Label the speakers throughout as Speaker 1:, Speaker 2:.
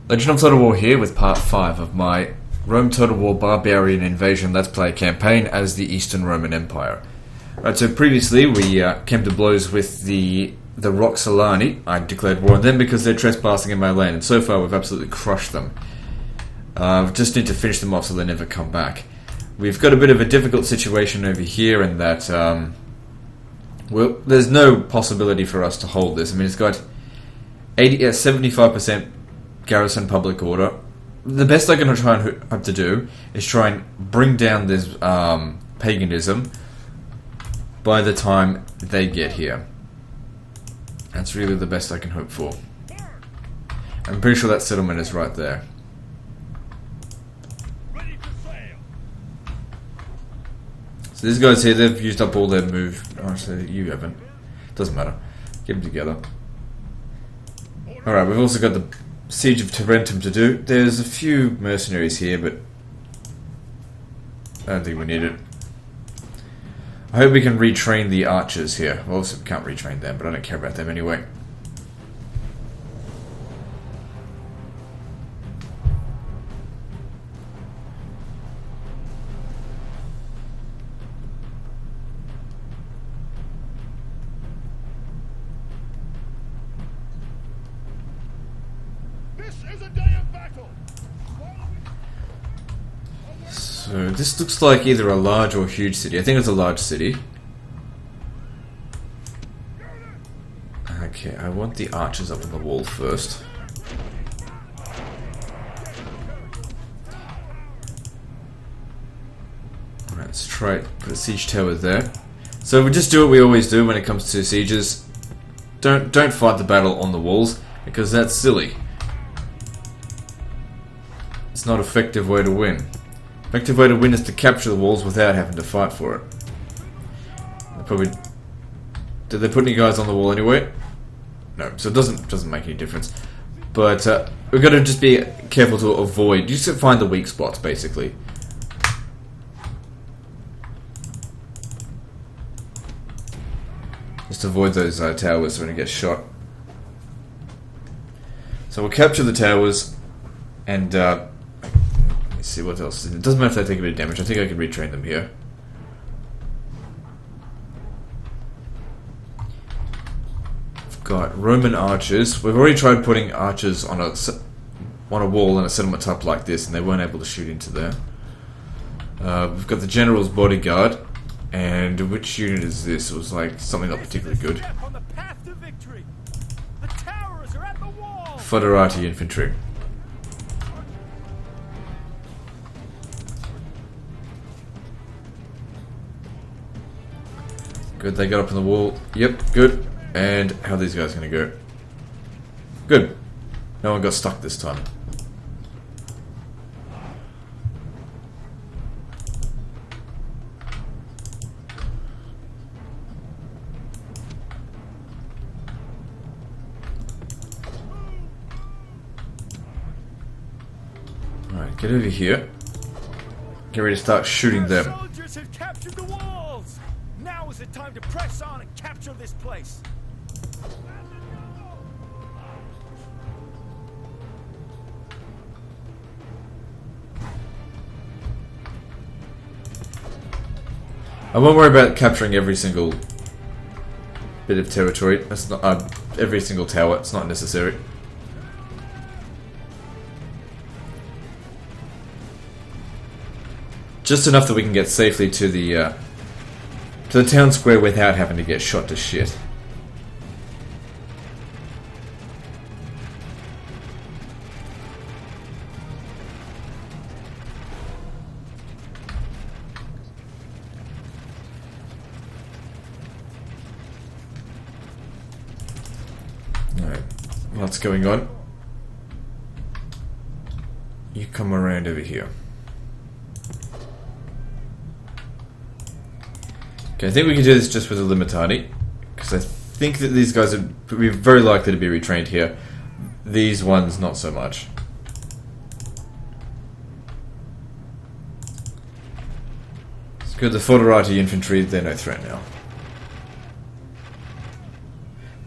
Speaker 1: Legend of Total War here with part 5 of my Rome Total War Barbarian Invasion Let's Play campaign as the Eastern Roman Empire. Right, so previously we came to blows with the Roxolani. I declared war on them because they're trespassing in my land, and so far we've absolutely crushed them. Just need to finish them off so they never come back. We've got a bit of a difficult situation over here in that well, there's no possibility for us to hold this. I mean, it's got 75% garrison public order. The best I can try and hope to do is try and bring down this paganism by the time they get here. That's really the best I can hope for. I'm pretty sure that settlement is right there. So these guys here, they've used up all their move. Oh, so you haven't. Doesn't matter. Get them together. Alright, we've also got the Siege of Tarentum to do. There's a few mercenaries here, but I don't think we need it. I hope we can retrain the archers here. Well, also we can't retrain them, but I don't care about them anyway. So this looks like either a large or huge city. I think it's a large city. Okay, I want the archers up on the wall first. Alright, let's try it. Put a siege tower there. So we just do what we always do when it comes to sieges. Don't fight the battle on the walls, because that's silly. It's not an effective way to win. Effective way to win is to capture the walls without having to fight for it. Did they put any guys on the wall anyway? No, so it doesn't make any difference. But we've got to just be careful to avoid. You just find the weak spots, basically. Just avoid those towers when you get shot. So we'll capture the towers and. Let's see what else. It doesn't matter if they take a bit of damage. I think I can retrain them here. We've got Roman archers. We've already tried putting archers on a wall in a settlement type like this, and they weren't able to shoot into there. We've got the general's bodyguard, and which unit is this? It was like something not particularly good. Foederati infantry. Good, they got up on the wall. Yep, good. And how are these guys going to go? Good. No one got stuck this time. Alright, get over here. Get ready to start shooting them.
Speaker 2: Soldiers have captured the walls! Now is the time to press on and capture this place.
Speaker 1: I won't worry about capturing every single bit of territory. That's not every single tower. It's not necessary. Just enough that we can get safely to the town square without having to get shot to shit. Alright, what's going on? You come around over here. Okay, I think we can do this just with the Limitati, because I think that these guys would be very likely to be retrained here. These ones, not so much. It's good, the Foederati infantry, they're no threat now.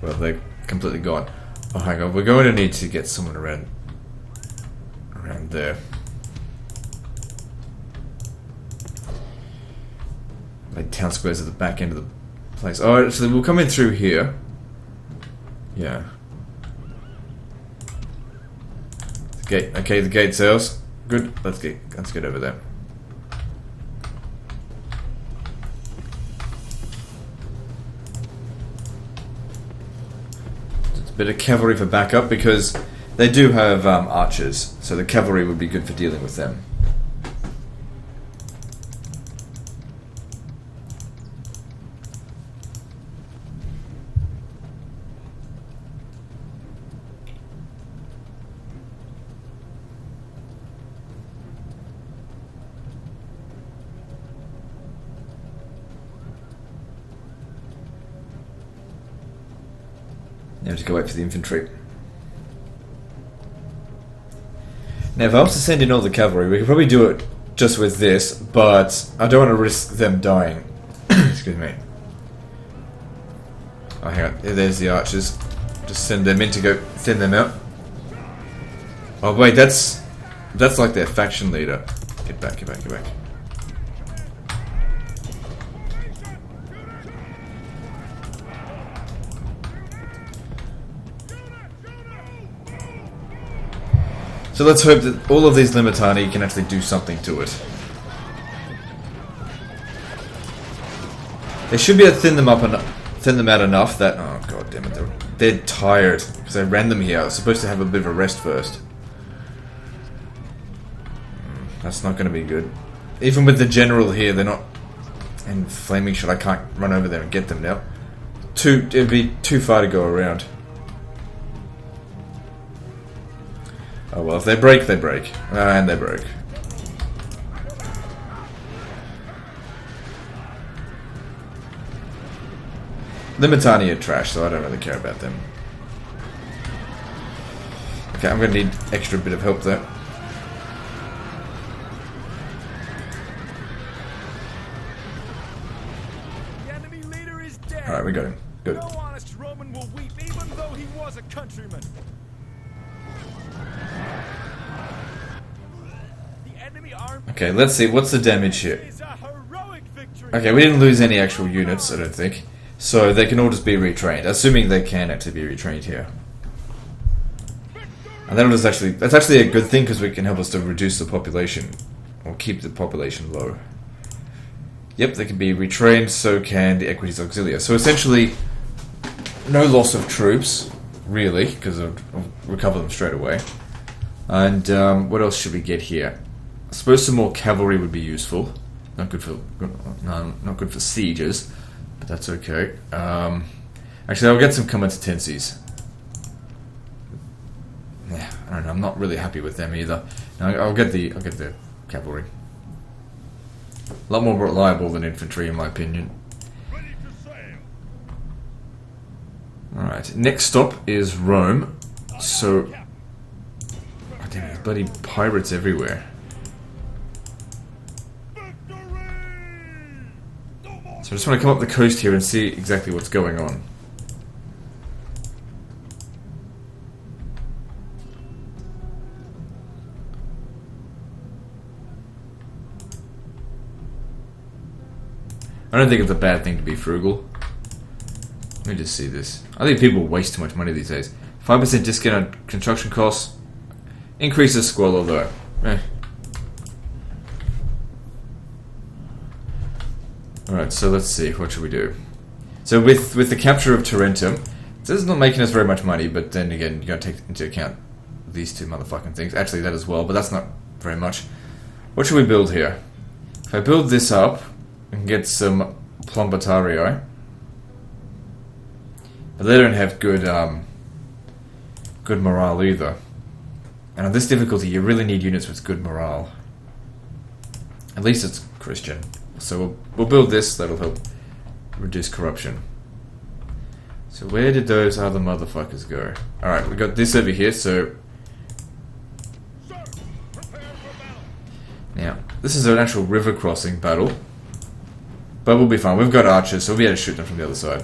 Speaker 1: Well, they're completely gone. Oh, hang on. We're going to need to get someone around there. Like town squares at the back end of the place. Oh, actually, we'll come in through here. Yeah. The gate. Okay, the gate's ours. Good. Let's get over there. It's a bit of cavalry for backup because they do have archers, so the cavalry would be good for dealing with them. Now just go wait for the infantry. Now if I was to send in all the cavalry, we could probably do it just with this, but I don't want to risk them dying. Excuse me. Oh, hang on. There's the archers. Just send them in to go thin them out. Oh wait, that's like their faction leader. Get back, get back, get back. So let's hope that all of these Limitani can actually do something to it. They should be able to thin them out enough that... Oh god damn it, they're tired because I ran them here. I was supposed to have a bit of a rest first. That's not going to be good. Even with the general here, they're not... And flaming shot, I can't run over there and get them now. It'd be too far to go around. Oh well, if they break, they break. And they broke. Limitani are trash, so I don't really care about them. Okay, I'm gonna need extra bit of help there.
Speaker 2: The enemy leader is dead.
Speaker 1: Alright, we got him. Good.
Speaker 2: No honest Roman will weep, even though he was a countryman.
Speaker 1: Okay, let's see. What's the damage here? Okay, we didn't lose any actual units, I don't think. So they can all just be retrained. Assuming they can actually be retrained here. And that's actually a good thing because we can help us to reduce the population. Or keep the population low. Yep, they can be retrained, so can the Equites Auxilia. So essentially, no loss of troops, really, because I'll recover them straight away. And what else should we get here? I suppose some more cavalry would be useful. Not good for sieges, but that's okay. Actually, I'll get some comitatenses. Yeah, I don't know. I'm not really happy with them either. No, I'll get the cavalry. A lot more reliable than infantry, in my opinion. All right. Next stop is Rome. So, oh, damn, there's bloody pirates everywhere. So I just want to come up the coast here and see exactly what's going on. I don't think it's a bad thing to be frugal. Let me just see this. I think people waste too much money these days. 5% discount on construction costs. Increases squalor though. Alright, so let's see, what should we do? So with the capture of Tarentum, this is not making us very much money, but then again, you gotta take into account these two motherfucking things. Actually, that as well, but that's not very much. What should we build here? If I build this up, I can get some Plumbatarii. But they don't have good morale either. And on this difficulty, you really need units with good morale. At least it's Christian. So we'll build this, that'll help reduce corruption. So where did those other motherfuckers go? Alright, we got this over here, so... Now, this is an actual river crossing battle. But we'll be fine, we've got archers, so we'll be able to shoot them from the other side.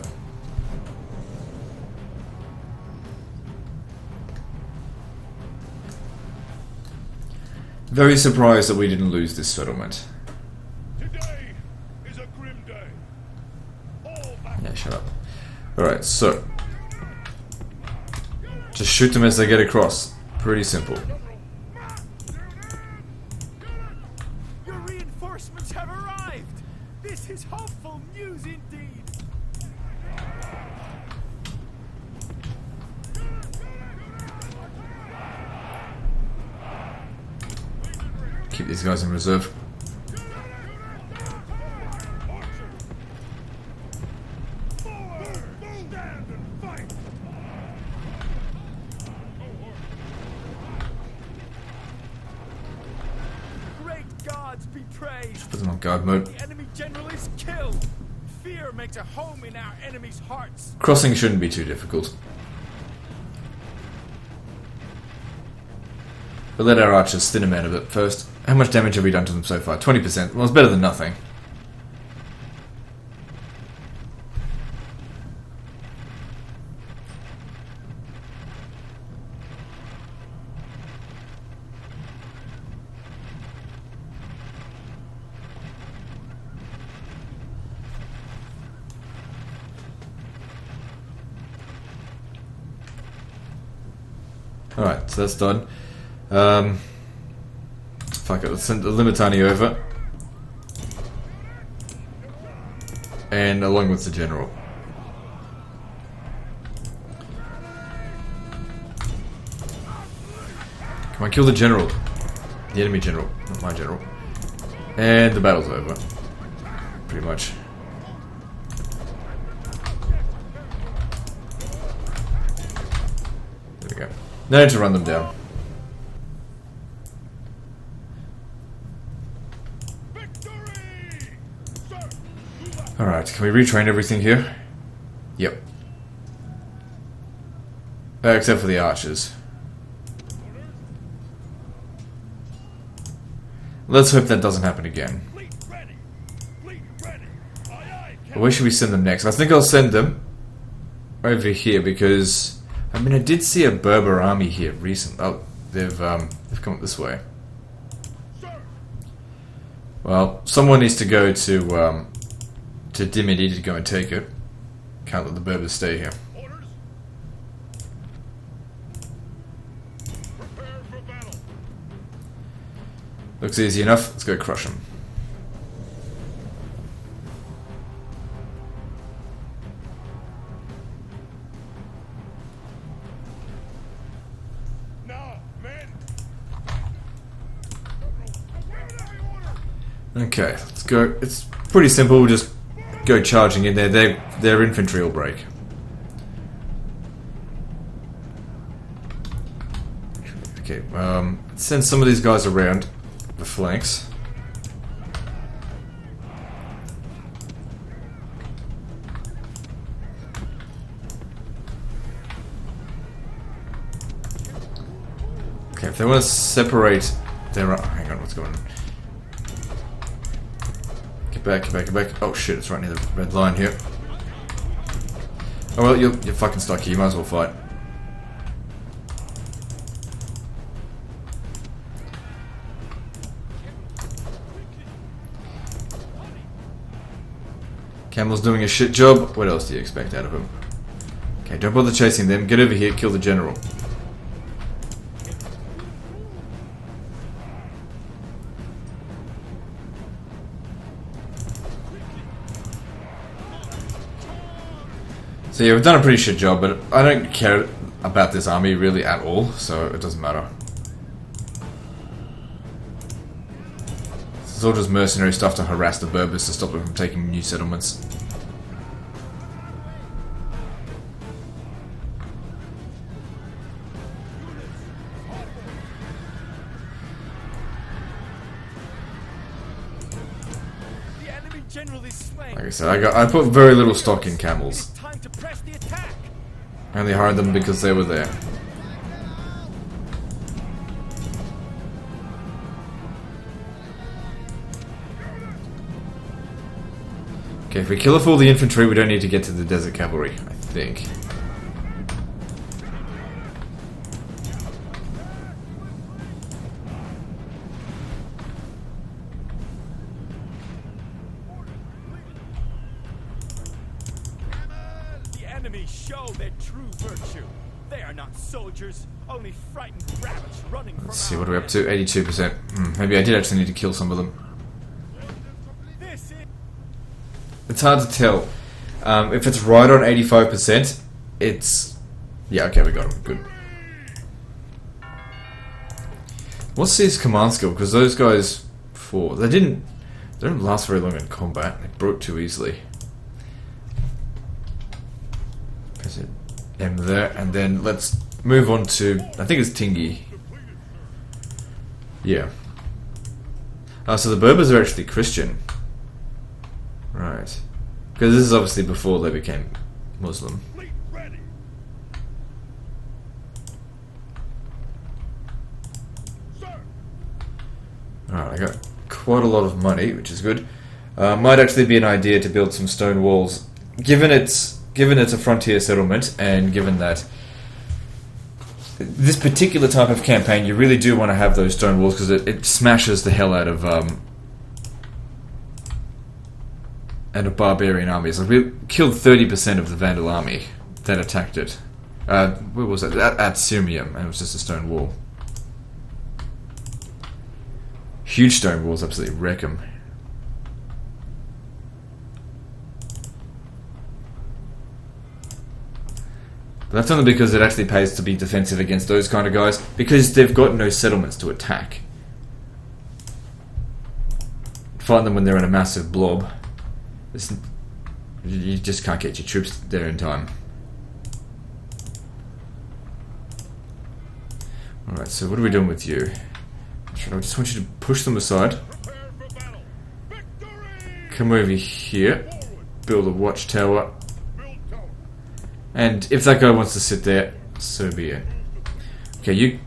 Speaker 1: Very surprised that we didn't lose this settlement.
Speaker 2: Today is a grim day. All back.
Speaker 1: Yeah, shut up. Alright, so just shoot them as they get across. Pretty simple.
Speaker 2: Your reinforcements have arrived. This is hopeful news indeed.
Speaker 1: Keep these guys in reserve.
Speaker 2: Great gods be praised.
Speaker 1: Put them on guard mode.
Speaker 2: The enemy general is killed. Fear makes a home in our enemies' hearts.
Speaker 1: Crossing shouldn't be too difficult. But let our archers thin them out a bit first. How much damage have we done to them so far? 20%. Well, it's better than nothing. Alright, so that's done. Fuck it, let's send the Limitani over. And along with the general. Come on, kill the general. The enemy general, not my general. And the battle's over. Pretty much. There we go. No need to run them down. Alright, can we retrain everything here? Yep. Except for the archers. Let's hope that doesn't happen again. Where should we send them next? I think I'll send them over here because I mean I did see a Berber army here recently. Oh, they've come up this way. Well, someone needs to go to Dimity to go and take it. Can't let the Berbers stay here. Looks easy enough. Let's go crush them. Okay, let's go. It's pretty simple. We'll just go charging in there. Their infantry will break. Okay, send some of these guys around the flanks. Okay, if they want to separate their... hang on, what's going on? Get back, get back, get back. Oh shit, it's right near the red line here. Oh well, you're fucking stuck here. You might as well fight. Camel's doing a shit job. What else do you expect out of him? Okay, don't bother chasing them. Get over here, kill the general. So yeah, we've done a pretty shit job, but I don't care about this army really at all, so it doesn't matter. It's all just mercenary stuff to harass the Berbers to stop them from taking new settlements.
Speaker 2: The enemy general is slain.
Speaker 1: Like I said, I put very little stock in camels.
Speaker 2: It's time to press the attack.
Speaker 1: I only hired them because they were there. Okay, if we kill off all the infantry, we don't need to get to the desert cavalry, I think.
Speaker 2: show their true virtue. They are not soldiers, only frightened rabbits running from.
Speaker 1: Let's see, what are we up to? 82%. Maybe I did actually need to kill some of them.
Speaker 2: This is
Speaker 1: It's hard to tell. If it's right on 85%, it's... Yeah, okay, we got him. Good. What's his command skill? Because those guys, they didn't last very long in combat. They broke too easily. Press it M there, and then let's move on to... I think it's Tingy. Yeah. So the Berbers are actually Christian. Right. Because this is obviously before they became Muslim. Alright, I got quite a lot of money, which is good. Might actually be an idea to build some stone walls, given it's a frontier settlement, and given that this particular type of campaign, you really do want to have those stone walls because it smashes the hell out of barbarian armies. Like, we killed 30% of the Vandal army that attacked it. Where was it? At Sirmium, and it was just a stone wall. Huge stone walls absolutely wreck them. But that's only because it actually pays to be defensive against those kind of guys, because they've got no settlements to attack. Fight them when they're in a massive blob. You just can't get your troops there in time. Alright, so what are we doing with you? I just want you to push them aside. Come over here. Build a watchtower. And if that guy wants to sit there, so be it. Okay, you...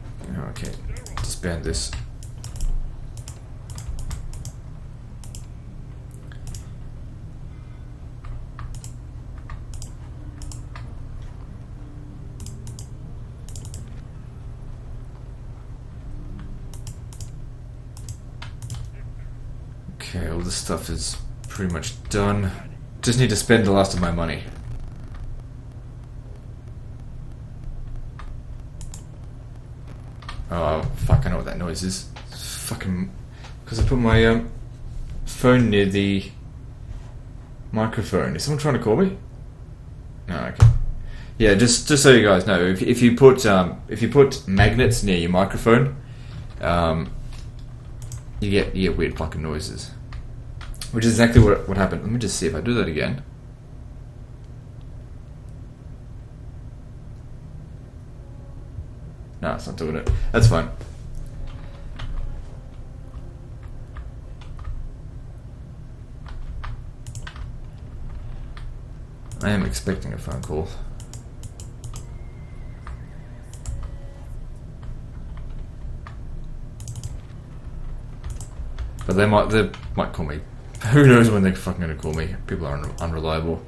Speaker 1: Okay, disband this. Okay, all this stuff is pretty much done. Just need to spend the last of my money. Oh, fuck, I know what that noise is. It's fucking... Because I put my phone near the microphone. Is someone trying to call me? No, okay. Yeah, just so you guys know, if you put magnets near your microphone, you get weird fucking noises. Which is exactly what happened. Let me just see if I do that again. No, it's not doing it. That's fine. I am expecting a phone call. But they might call me. Who knows when they're fucking gonna call me? People are unreliable.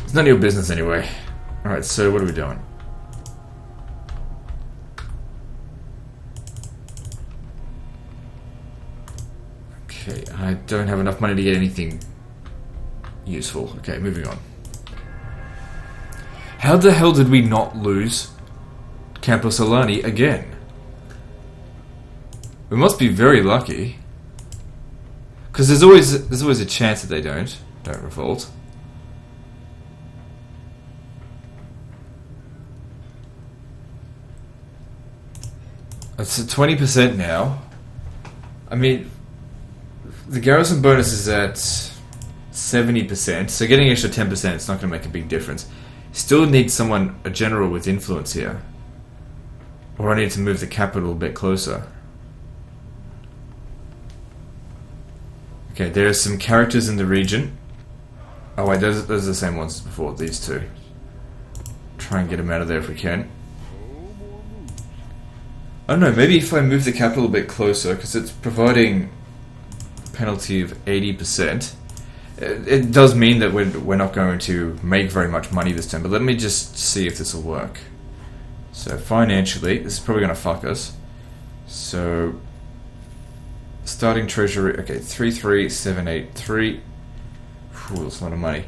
Speaker 1: It's none of your business anyway. Alright, so what are we doing? Okay, I don't have enough money to get anything useful. Okay, moving on. How the hell did we not lose Campo Solani again? We must be very lucky. Because there's always a chance that they don't revolt. It's at 20% now. I mean, the garrison bonus is at 70%, so getting an extra 10%, it's not going to make a big difference. Still need someone, a general with influence here. Or I need to move the capital a bit closer. Okay, there are some characters in the region. Oh wait, those are the same ones as before, these two. Try and get them out of there if we can. I don't know, maybe if I move the capital a bit closer, because it's providing a penalty of 80%. It does mean that we're not going to make very much money this time, but let me just see if this will work. So financially, this is probably going to fuck us. So... starting treasury, okay, 33783. Ooh, that's a lot of money.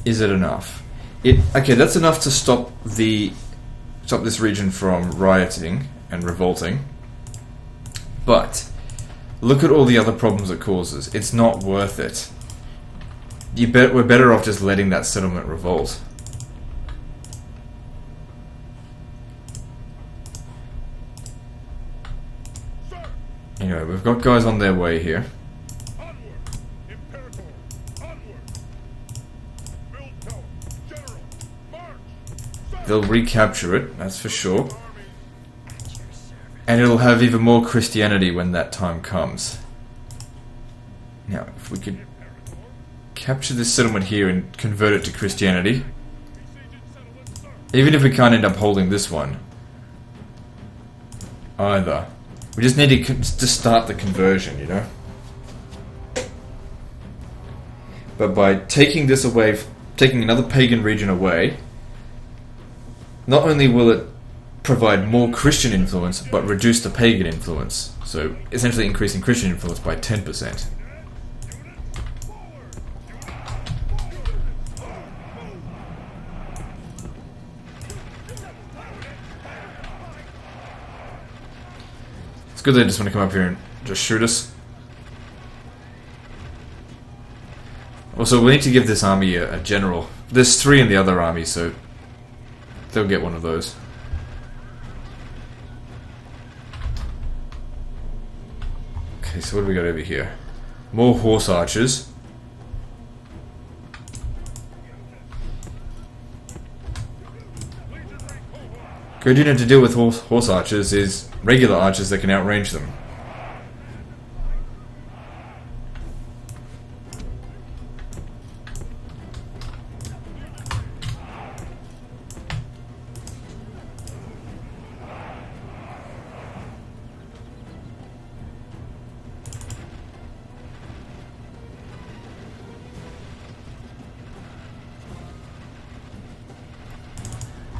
Speaker 1: Is it enough? Okay, that's enough to stop this region from rioting and revolting. But look at all the other problems it causes. It's not worth it. We're better off just letting that settlement revolt. Anyway, we've got guys on their way here. They'll recapture it, that's for sure. And it'll have even more Christianity when that time comes. Now, if we could capture this settlement here and convert it to Christianity. Even if we can't end up holding this one. Either. We just need to start the conversion, you know? But by taking this away, taking another pagan region away, not only will it provide more Christian influence, but reduce the pagan influence. So, essentially increasing Christian influence by 10%. It's good they just want to come up here and just shoot us. Also, we need to give this army a general. There's 3 in the other army, so they'll get one of those. Okay, so what do we got over here? More horse archers. Good unit to deal with horse archers is regular archers that can outrange them.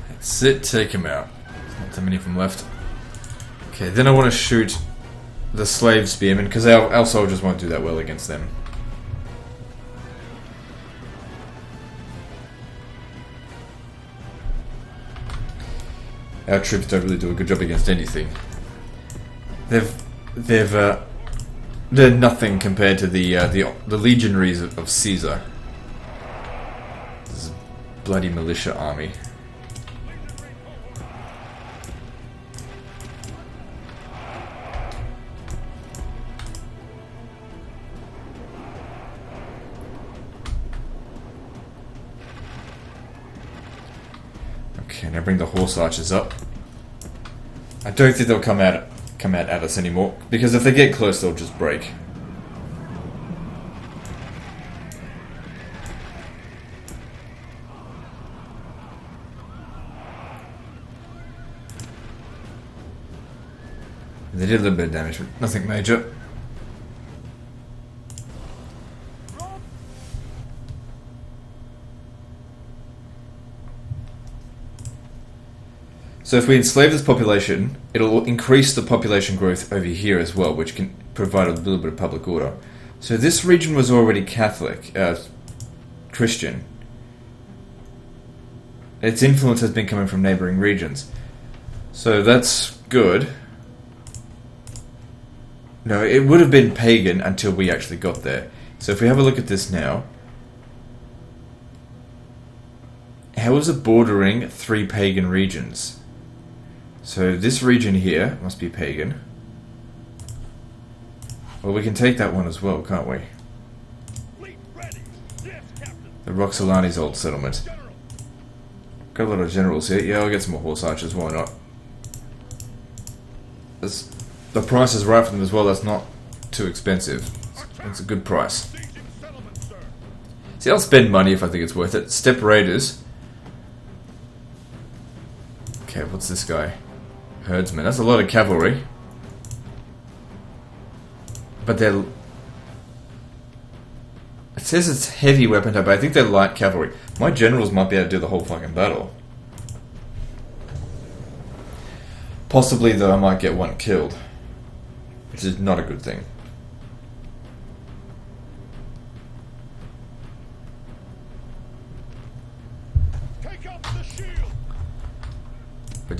Speaker 1: That's it, take him out. There's not too many of them left. Okay, then I want to shoot the slave spearmen, because our soldiers won't do that well against them. Our troops don't really do a good job against anything. They're nothing compared to the legionaries of Caesar. This is a bloody militia army. Okay, now bring the horse archers up. I don't think they'll come out at us anymore, because if they get close, they'll just break. They did a little bit of damage, but nothing major. So if we enslave this population, it'll increase the population growth over here as well, which can provide a little bit of public order. So this region was already Catholic, Christian. Its influence has been coming from neighbouring regions. So that's good. No, it would have been pagan until we actually got there. So if we have a look at this now, how is it bordering 3 pagan regions? So this region here must be pagan. Well, we can take that one as well, can't we? The Roxolani's old settlement. Got a lot of generals here. Yeah, I'll get some more horse archers, why not? The price is right for them as well, that's not too expensive. It's a good price. See, I'll spend money if I think it's worth it. Steppe Raiders. Okay, what's this guy? Herdsmen. That's a lot of cavalry. But they're... It says it's heavy weapon type, but I think they're light cavalry. My generals might be able to do the whole fucking battle. Possibly, though, I might get one killed. Which is not a good thing.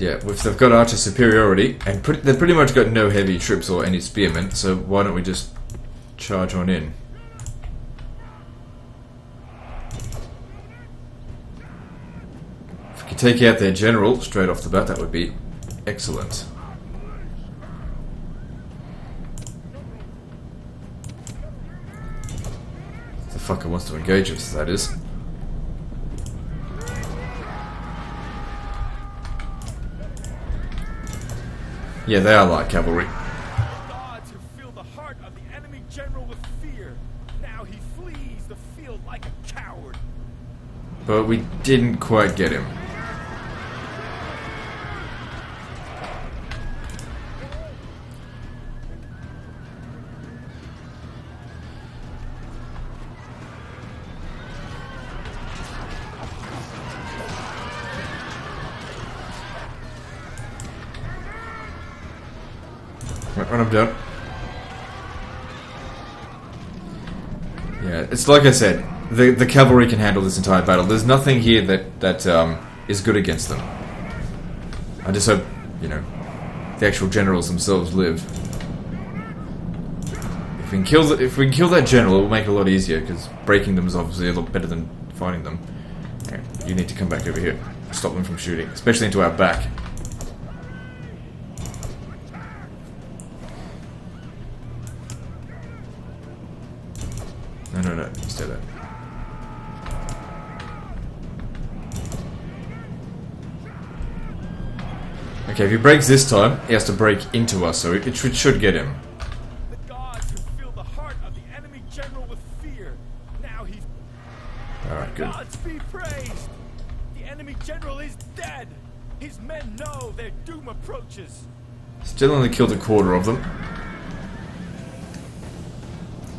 Speaker 1: yeah, if they've got archer superiority, and they've pretty much got no heavy troops or any spearmen, so why don't we just charge on in? If we could take out their general straight off the bat, that would be excellent. The fucker wants to engage us, that is. Yeah, they are light cavalry.
Speaker 2: Gods who fill the heart of the enemy general with fear. Now he flees the field like a coward.
Speaker 1: But we didn't quite get him. Run him down. Yeah, it's like I said, the cavalry can handle this entire battle. There's nothing here that is good against them. I just hope, you know, the actual generals themselves live. If we can kill that general, it will make it a lot easier, because breaking them is obviously a lot better than fighting them. Okay, you need to come back over here. Stop them from shooting, especially into our back. No, stay there. Okay, if he breaks this time, he has to break into us, so it should get him.
Speaker 2: The gods who fill the heart of the enemy general with fear. Now he's...
Speaker 1: Alright, good.
Speaker 2: Gods be praised! The enemy general is dead! His men know their doom approaches.
Speaker 1: Still only killed a quarter of them.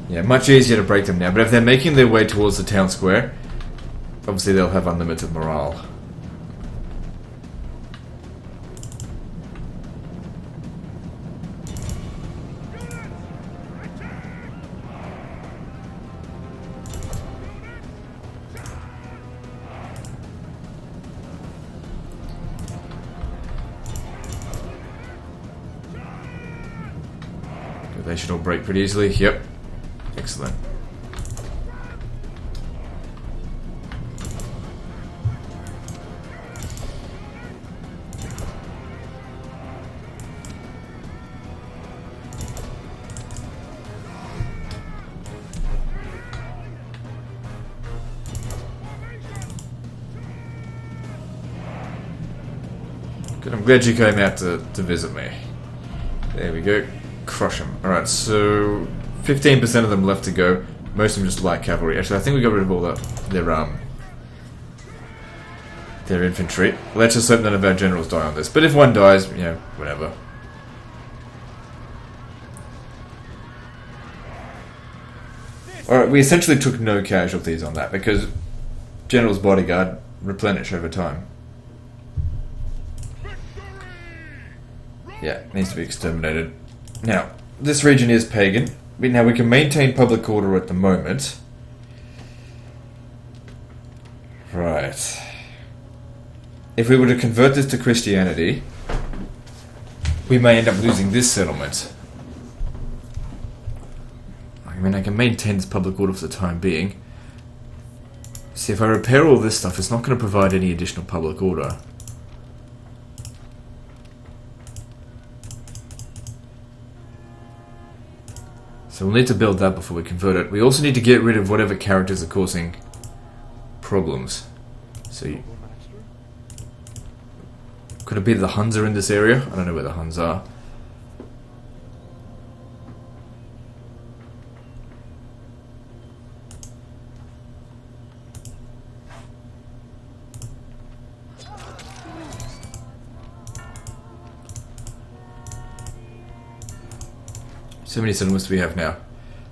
Speaker 1: Yeah, much easier to break them now, but if they're making their way towards the town square, obviously they'll have unlimited morale. They should all break pretty easily. Yep. Excellent. Good, I'm glad you came out to visit me. There we go. Crush them. Alright, so 15% of them left to go. Most of them just light cavalry. Actually, I think we got rid of all their infantry. Let's just hope none of our generals die on this. But if one dies, you know, whatever. Alright, we essentially took no casualties on that because General's bodyguard replenish over time. Yeah, needs to be exterminated. Now, this region is pagan. Now, we can maintain public order at the moment. Right. If we were to convert this to Christianity, we may end up losing this settlement. I mean, I can maintain this public order for the time being. See, if I repair all this stuff, it's not going to provide any additional public order. So we'll need to build that before we convert it. We also need to get rid of whatever characters are causing problems. So could it be the Huns are in this area? I don't know where the Huns are. So many settlements do we have now?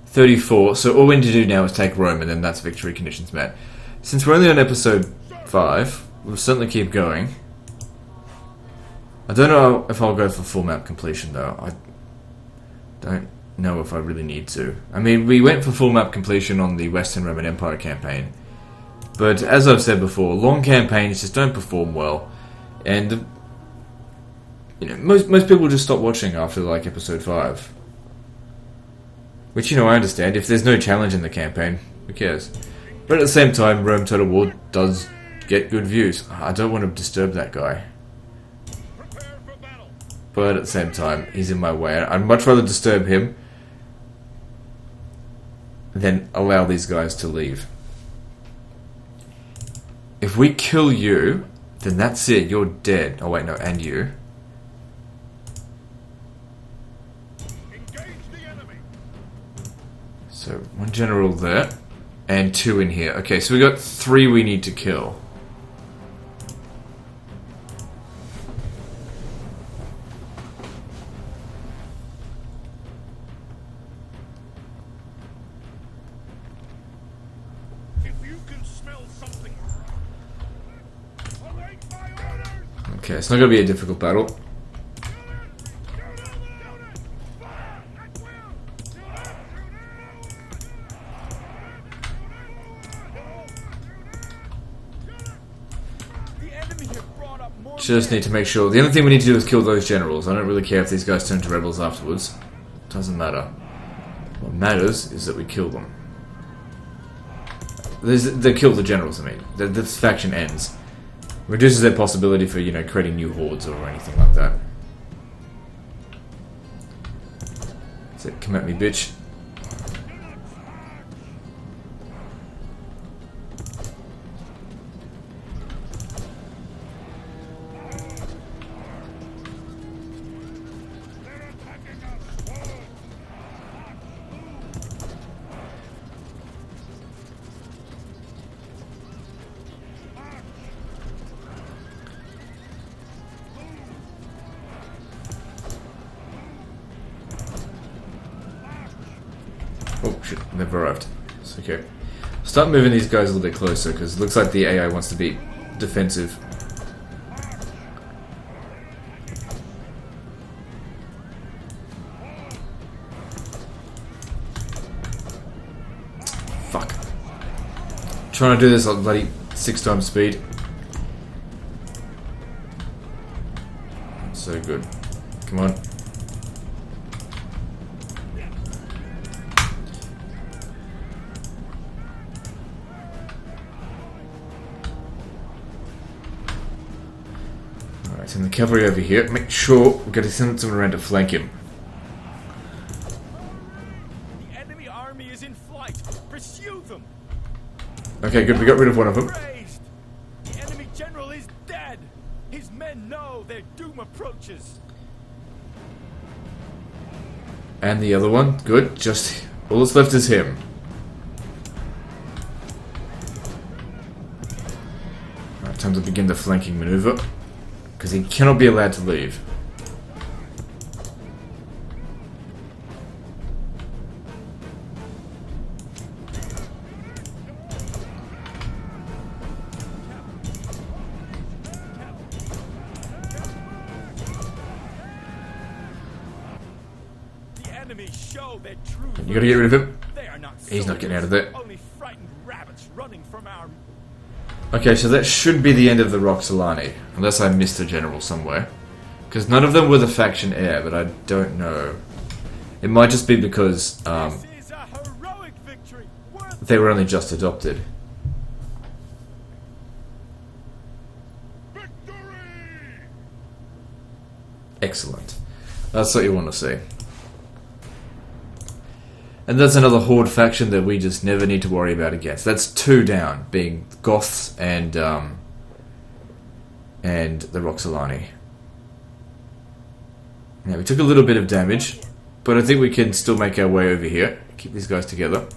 Speaker 1: 34. So all we need to do now is take Rome, and then that's victory conditions met. Since we're only on episode 5, we'll certainly keep going. I don't know if I'll go for full map completion, though. I don't know if I really need to. I mean, we went for full map completion on the Western Roman Empire campaign. But as I've said before, long campaigns just don't perform well. And You know, most people just stop watching after like episode 5. Which, you know, I understand. If there's no challenge in the campaign, who cares? But at the same time, Rome Total War does get good views. I don't want to disturb that guy. But at the same time, he's in my way. I'd much rather disturb him than allow these guys to leave. If we kill you, then that's it. You're dead. Oh wait, no, and you. So, 1 general there, and 2 in here. Okay, so we got 3 we need to kill. Okay, it's not going to be a difficult battle. Just need to make sure. The only thing we need to do is kill those generals. I don't really care if these guys turn to rebels afterwards. Doesn't matter. What matters is that we kill them. They kill the generals, I mean. This faction ends. Reduces their possibility for, you know, creating new hordes or anything like that. That's it. Come at me, bitch. Oh shit, they've arrived. It's okay. Start moving these guys a little bit closer, because it looks like the AI wants to be defensive. Fuck. Trying to do this at bloody 6 times speed. So good. Come on. Alright, send the cavalry over here. Make sure we've got to send someone around to flank him.
Speaker 2: The enemy army is in flight. Pursue them.
Speaker 1: Okay, good. We got rid of one of them.
Speaker 2: Raised. The enemy general is dead. His men know their doom approaches.
Speaker 1: And the other one. Good. Just all that's left is him. Alright, time to begin the flanking maneuver. Because he cannot be allowed to leave.
Speaker 2: The enemy show their true.
Speaker 1: You gotta get rid of him.
Speaker 2: They are not
Speaker 1: He's not getting out of
Speaker 2: soldiers,
Speaker 1: there.
Speaker 2: Only frightened rabbits running from our.
Speaker 1: Okay, so that should be the end of the Roxolani. Unless I missed a general somewhere. Because none of them were the faction heir, but I don't know. It might just be because
Speaker 2: This is a heroic victory. Worth
Speaker 1: they were only just adopted.
Speaker 2: victory.
Speaker 1: Excellent. That's what you want to see. And that's another horde faction that we just never need to worry about against. That's 2 down, being Goths and the Roxolani. Now, we took a little bit of damage, but I think we can still make our way over here. Keep these guys together.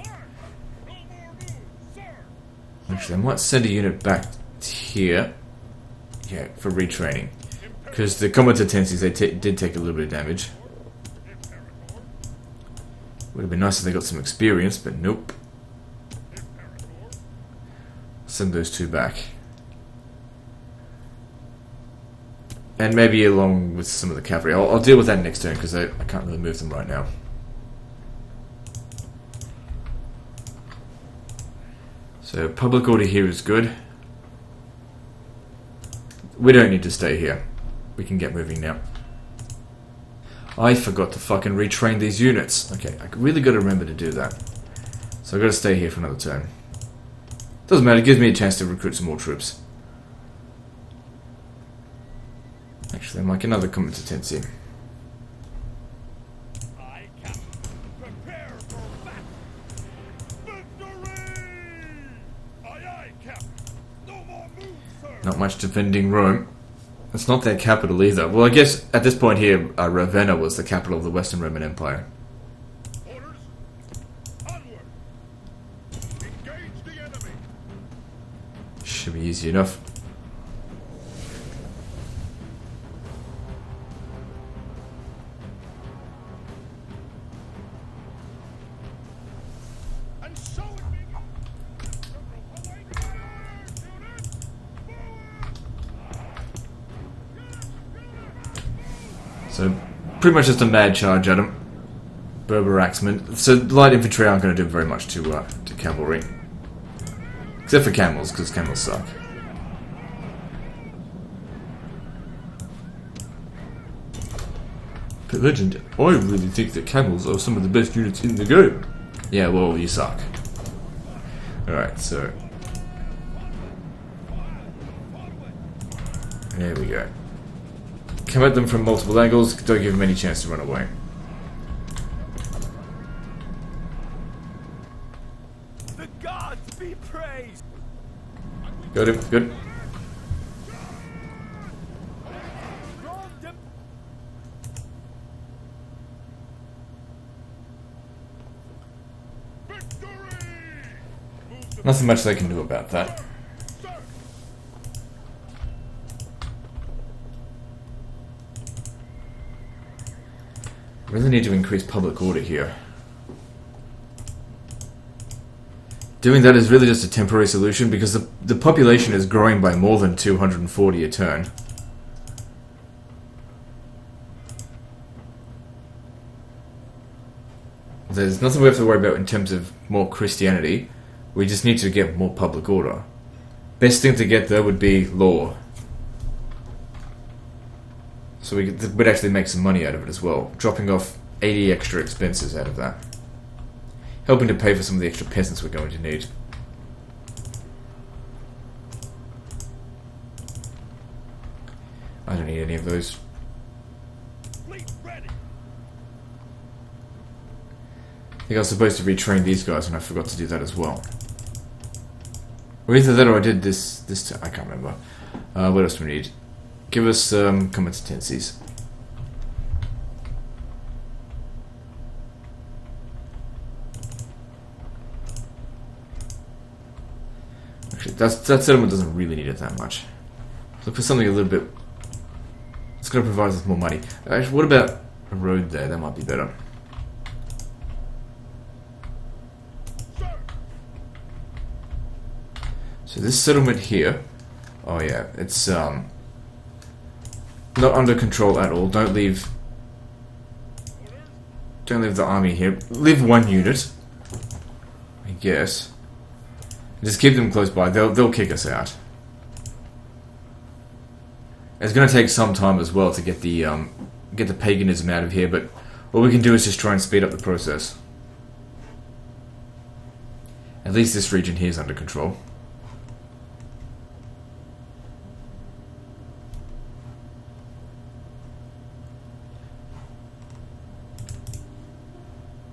Speaker 1: Actually, I might send a unit back here. Yeah, for retraining. Because the combat tendencies, they did take a little bit of damage. Would have been nice if they got some experience, but nope. Send those 2 back. And maybe along with some of the cavalry. I'll deal with that next turn, because I can't really move them right now. So, public order here is good. We don't need to stay here. We can get moving now. I forgot to fucking retrain these units. Okay, I really gotta remember to do that. So I gotta stay here for another turn. Doesn't matter, it gives me a chance to recruit some more troops. Actually, I'm like another competency.
Speaker 2: I can prepare for battle. Victory! Aye, aye, Captain. No more moves, sir.
Speaker 1: Not much defending Rome. It's not their capital either. Well, I guess at this point here, Ravenna was the capital of the Western Roman Empire.
Speaker 2: Orders. Onward. Engage the enemy.
Speaker 1: Should be easy enough.
Speaker 2: And so it begins. Away fire! Units! Forward!
Speaker 1: So, pretty much just a mad charge at them. Berber axemen. So, light infantry aren't going to do very much to cavalry. Except for camels, because camels suck. But legend, I really think that camels are some of the best units in the game. Yeah, well, you suck. Alright, so... there we go. Come at them from multiple angles, don't give them any chance to run away.
Speaker 2: The gods be praised.
Speaker 1: Got him, good.
Speaker 2: Strong dem- Victory! Move to
Speaker 1: Nothing much they can do about that.
Speaker 2: sir.
Speaker 1: Really need to increase public order here. Doing that is really just a temporary solution because the population is growing by more than 240 a turn. There's nothing we have to worry about in terms of more Christianity. We just need to get more public order. Best thing to get though would be law. So we'd actually make some money out of it as well. Dropping off 80 extra expenses out of that. Helping to pay for some of the extra peasants we're going to need. I don't need any of those.
Speaker 2: Fleet ready.
Speaker 1: I think I was supposed to retrain these guys and I forgot to do that as well. Or either that or I did this I can't remember. What else do we need? Give us some competencies. Actually, that settlement doesn't really need it that much. Look for something a little bit... it's going to provide us with more money. Actually, what about a road there? That might be better.
Speaker 2: Sir.
Speaker 1: So this settlement here... oh yeah, it's not under control at all. Don't leave the army here. Leave one unit, I guess. Just keep them close by. They'll kick us out. It's going to take some time as well to get the paganism out of here, but what we can do is just try and speed up the process. At least this region here is under control.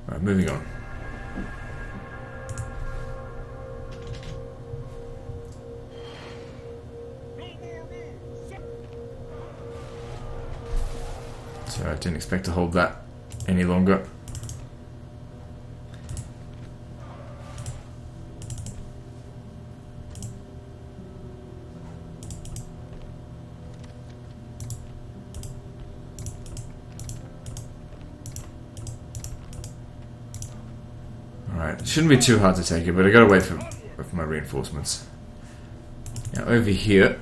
Speaker 1: Alright, moving on.
Speaker 2: No more moves, sir.
Speaker 1: So I didn't expect to hold that any longer. Alright, it shouldn't be too hard to take it, but I gotta wait for my reinforcements. Now over here,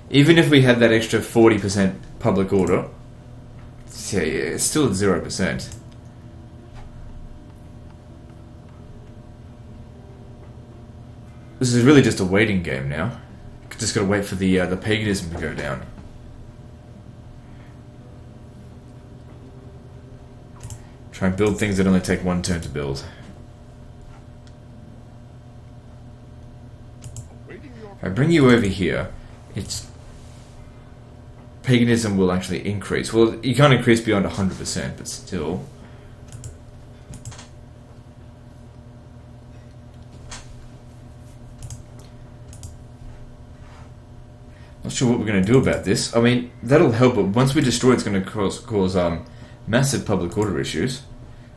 Speaker 1: even if we had that extra 40% public order, yeah, it's still at 0%. This is really just a waiting game now. just gotta wait for the paganism to go down. Try and build things that only take one turn to build. If I bring you over here, it's paganism will actually increase. Well, you can't increase beyond 100%, but still. Not sure what we're going to do about this. I mean, that'll help, but once we destroy it, it's going to cause massive public order issues.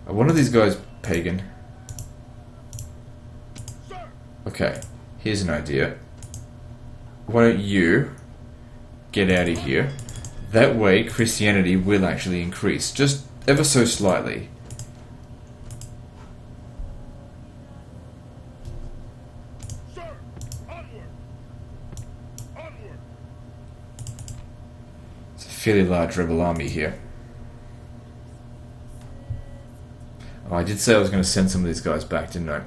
Speaker 1: One of these guys pagan. Okay, here's an idea. Why don't you get out of here? That way, Christianity will actually increase, just ever so slightly.
Speaker 2: Sir, onward. Onward.
Speaker 1: It's a fairly large rebel army here. Oh, I did say I was going to send some of these guys back, didn't I?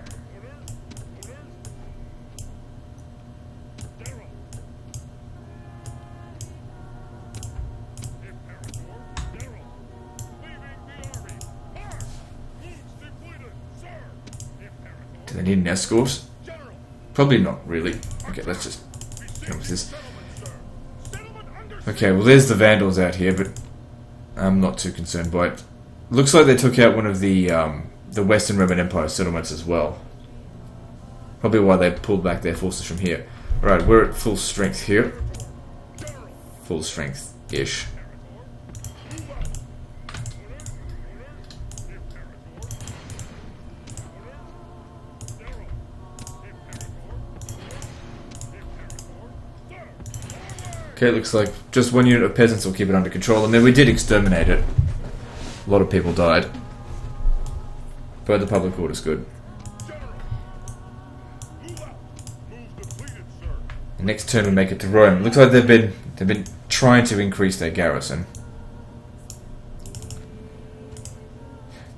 Speaker 1: Do they need an escort? Probably not, really. Okay, let's just go with this. Okay, well there's the Vandals out here, but I'm not too concerned by it. Looks like they took out one of the Western Roman Empire settlements as well. Probably why they pulled back their forces from here. Alright, we're at full strength here. Full strength-ish. Okay, looks like just one unit of peasants will keep it under control, and then we did exterminate it. A lot of people died. But the public order's good. The next turn we make it to Rome. Looks like they've been trying to increase their garrison.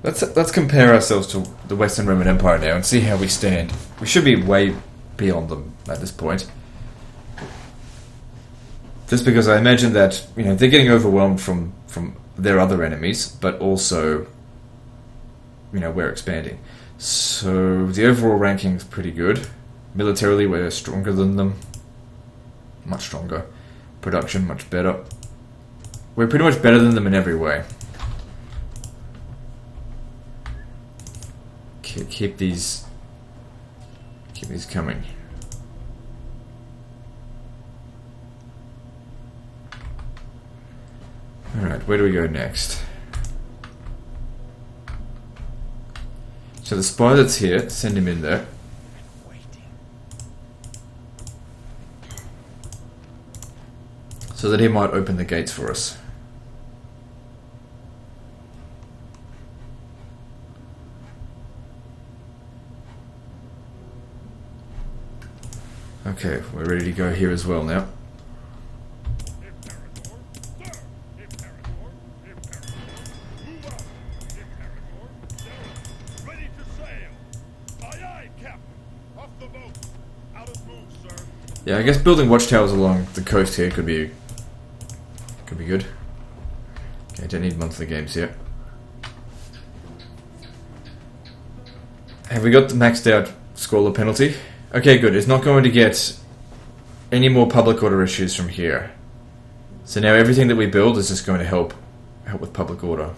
Speaker 1: Let's compare ourselves to the Western Roman Empire now and see how we stand. We should be way beyond them at this point. Just because I imagine that, you know, they're getting overwhelmed from their other enemies, but also, you know, we're expanding. So the overall ranking's pretty good. Militarily, we're stronger than them. Much stronger. Production, much better. We're pretty much better than them in every way. Keep these coming. Alright, where do we go next? So the spy that's here, send him in there. So that he might open the gates for us. Okay, we're ready to go here as well now. Yeah, I guess building watchtowers along the coast here could be good. Okay, don't need monthly games here. Have we got the maxed out squalor penalty? Okay, good. It's not going to get any more public order issues from here. So now everything that we build is just going to help with public order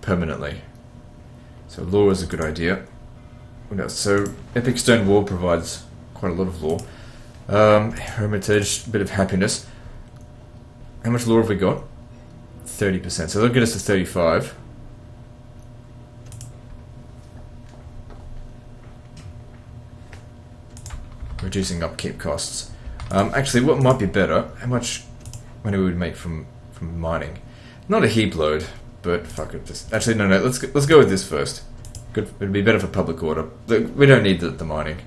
Speaker 1: permanently. So law is a good idea. What else? So Epic Stone Wall provides quite a lot of law. Hermitage, a bit of happiness. How much law have we got? 30%. So that'll get us to 35. Reducing upkeep costs. Actually, what might be better? How much money we would make from mining? Not a heap load, but fuck it. Actually, no. Let's go with this first. Good. It'd be better for public order. We don't need the mining.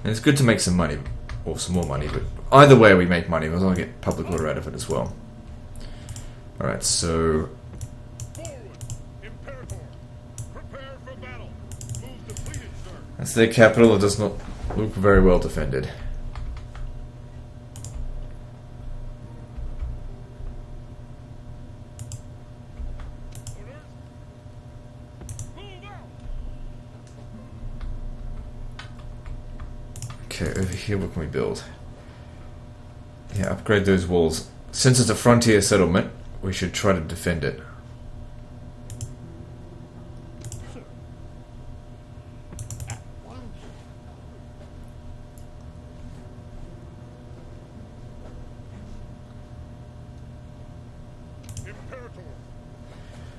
Speaker 1: And it's good to make some money, or some more money, but either way we make money, we'll get public order out of it as well. Alright, so... that's their capital. It does not look very well defended. Okay, over here, what can we build? Yeah, upgrade those walls. Since it's a frontier settlement, we should try to defend it.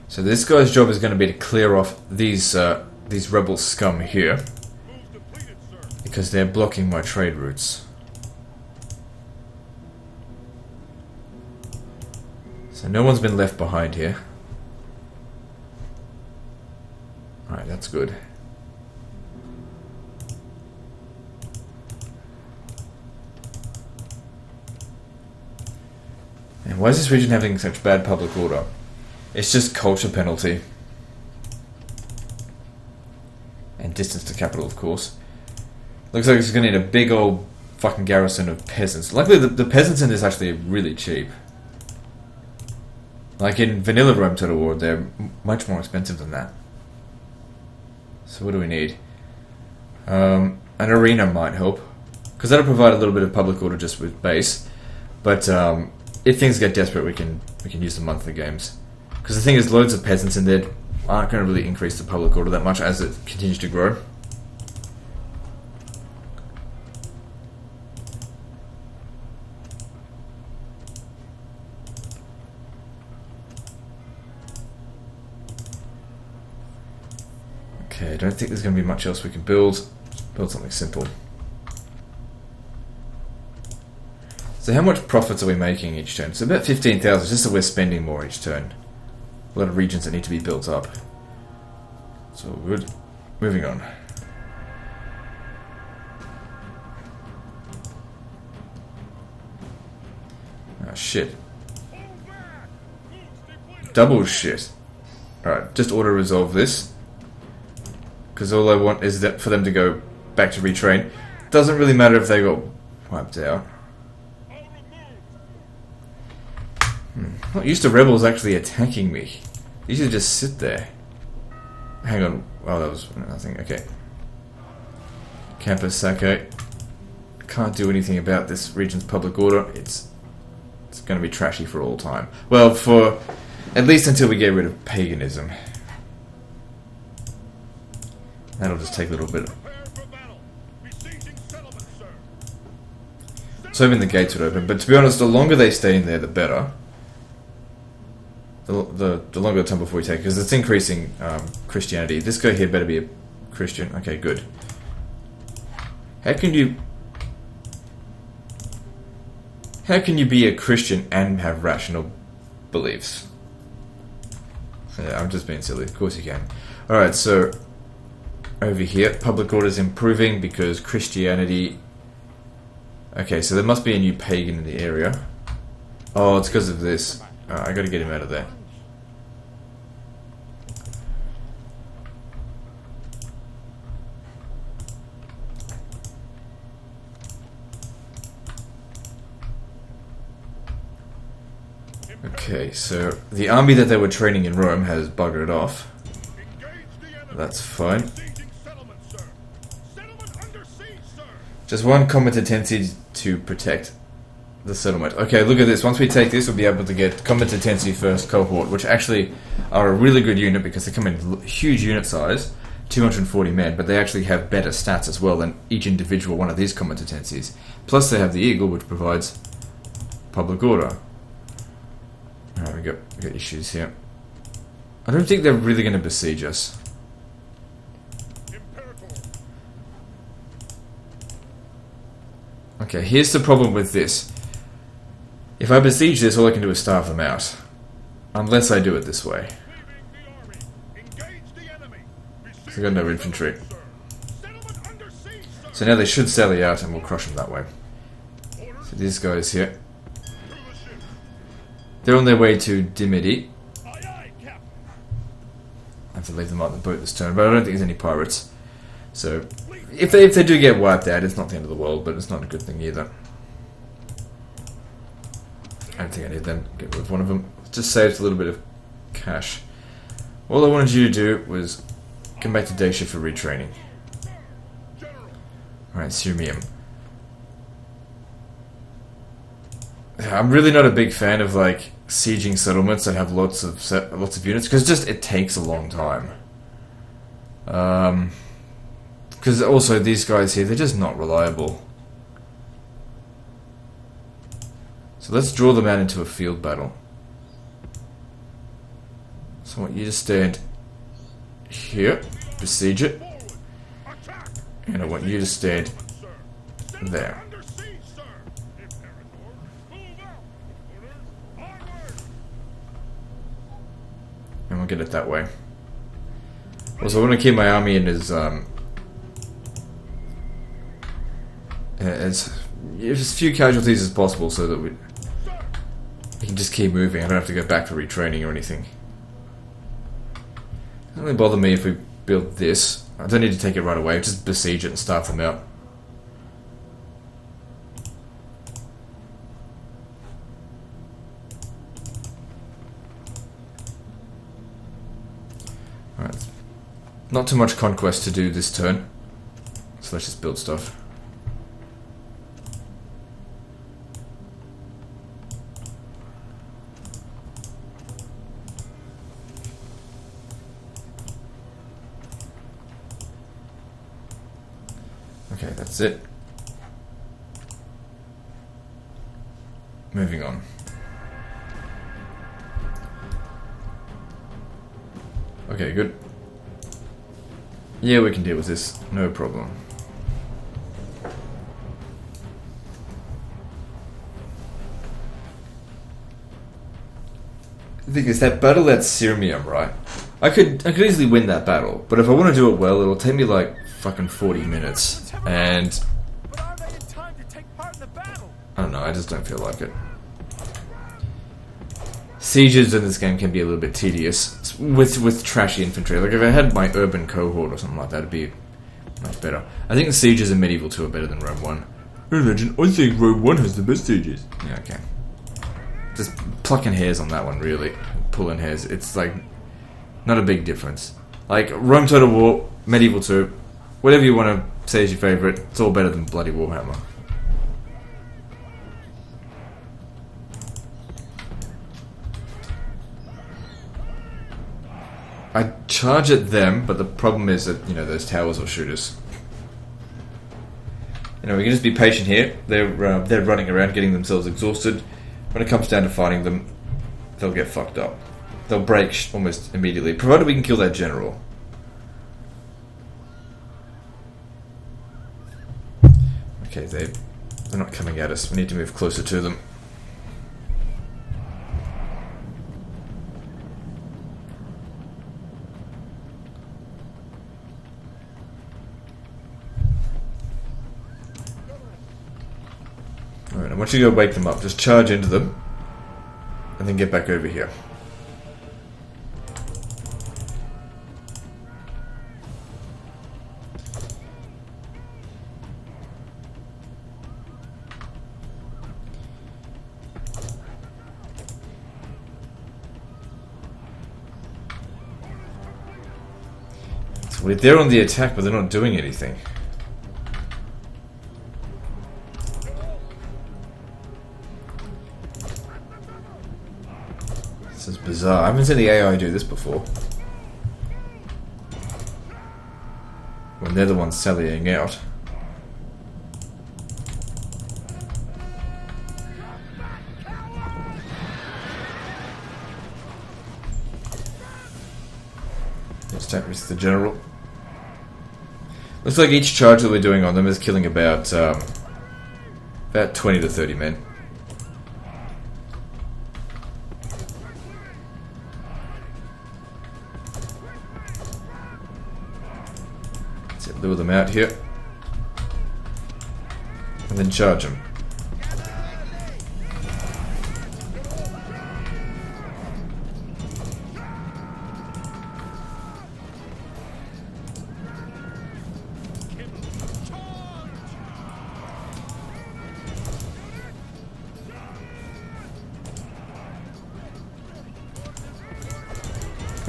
Speaker 1: So this guy's job is going to be to clear off these rebel scum here, because they're blocking my trade routes. So no one's been left behind here. Alright, that's good. And why is this region having such bad public order? It's just culture penalty. And distance to capital, of course. Looks like it's going to need a big old fucking garrison of peasants. Luckily, the peasants in this actually are really cheap. Like in vanilla Rome Total War, they're much more expensive than that. So what do we need? An arena might help, because that'll provide a little bit of public order just with base. But if things get desperate, we can use the monthly games. Because the thing is, loads of peasants in there aren't going to really increase the public order that much as it continues to grow. Okay, I don't think there's going to be much else we can build. Let's build something simple. So how much profits are we making each turn? So about 15,000, just that we're spending more each turn. A lot of regions that need to be built up. So good. Moving on. Ah, shit. Double shit. Alright, just auto-resolve this. Because all I want is that for them to go back to retrain. Doesn't really matter if they got wiped out. Not used to rebels actually attacking me. They usually just sit there. Hang on. Oh, that was nothing. Okay. Campus Sake. Can't do anything about this region's public order. It's going to be trashy for all time. Well, for at least until we get rid of paganism. That'll just take a little bit. So hoping the gates would open, but to be honest, the longer they stay in there, the better. The longer the time before we take, because it's increasing Christianity. This guy here better be a Christian. Okay, good. How can you be a Christian and have rational beliefs? Yeah, I'm just being silly. Of course you can. Alright, so over here, public order is improving because Christianity... Okay, so there must be a new pagan in the area. Oh, it's because of this. I gotta get him out of there. Okay, so the army that they were training in Rome has buggered off. That's fine. Just one combatant intensity to protect the settlement. Okay, look at this. Once we take this, we'll be able to get combatant intensity first cohort, which actually are a really good unit because they come in huge unit size, 240 men, but they actually have better stats as well than each individual one of these combatant intensities. Plus they have the Eagle, which provides public order. Alright, we got issues here. I don't think they're really going to besiege us. Okay, here's the problem with this. If I besiege this, all I can do is starve them out. Unless I do it this way. So I've got no infantry. So now they should sally out and we'll crush them that way. So these guys here. They're on their way to Dimity. I have to leave them on the boat this turn, but I don't think there's any pirates. So, if they do get wiped out, it's not the end of the world, but it's not a good thing either. I don't think I need them. Get rid of one of them. Just saves a little bit of cash. All I wanted you to do was come back to Dacia for retraining. Alright, Sirmium. I'm really not a big fan of like sieging settlements that have lots of units because just it takes a long time. Because also these guys here, they're just not reliable. So let's draw them out into a field battle. So I want you to stand here, besiege it, and I want you to stand there. And we'll get it that way. Also, I want to keep my army in as few casualties as possible so that we can just keep moving. I don't have to go back for retraining or anything. It doesn't really bother me if we build this. I don't need to take it right away, just besiege it and start them out. Alright. Not too much conquest to do this turn. So let's just build stuff. Okay, that's it. Moving on. Okay, good. Yeah, we can deal with this. No problem. The thing is, that battle at Sirmium, right? I could easily win that battle, but if I want to do it well, it'll take me like fucking 40 minutes, and
Speaker 2: But are they in time to take part in the battle?
Speaker 1: I don't know, I just don't feel like it. Sieges in this game can be a little bit tedious with trashy infantry. Like if I had my urban cohort or something like that, it'd be much better. I think the sieges in Medieval 2 are better than Rome 1. Hey legend, I think Rome 1 has the best sieges. Yeah, okay. Just plucking hairs on that one, really. Pulling hairs. It's like not a big difference. Like Rome Total War, Medieval 2, whatever you want to say is your favourite, it's all better than bloody Warhammer. I charge at them, but the problem is that, you know, those towers will shoot us. You know, we can just be patient here. They're running around getting themselves exhausted. When it comes down to fighting them, they'll get fucked up. They'll break almost immediately, provided we can kill that general. Okay, they're not coming at us. We need to move closer to them. Alright, I want you to go wake them up. Just charge into them, and then get back over here. So they're on the attack, but they're not doing anything. This is bizarre. I haven't seen the AI do this before. When they're the ones sallying out. Let's take this to the general. Looks like each charge that we're doing on them is killing about 20 to 30 men. Let's lure them out here. And then charge them.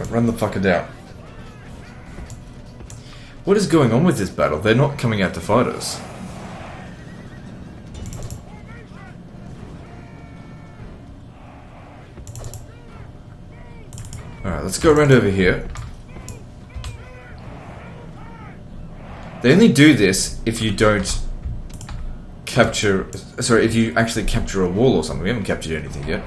Speaker 1: Run the fucker down. What is going on with this battle? They're not coming out to fight us. Alright, let's go around over here. They only do this if you don't capture... Sorry, if you actually capture a wall or something. We haven't captured anything yet.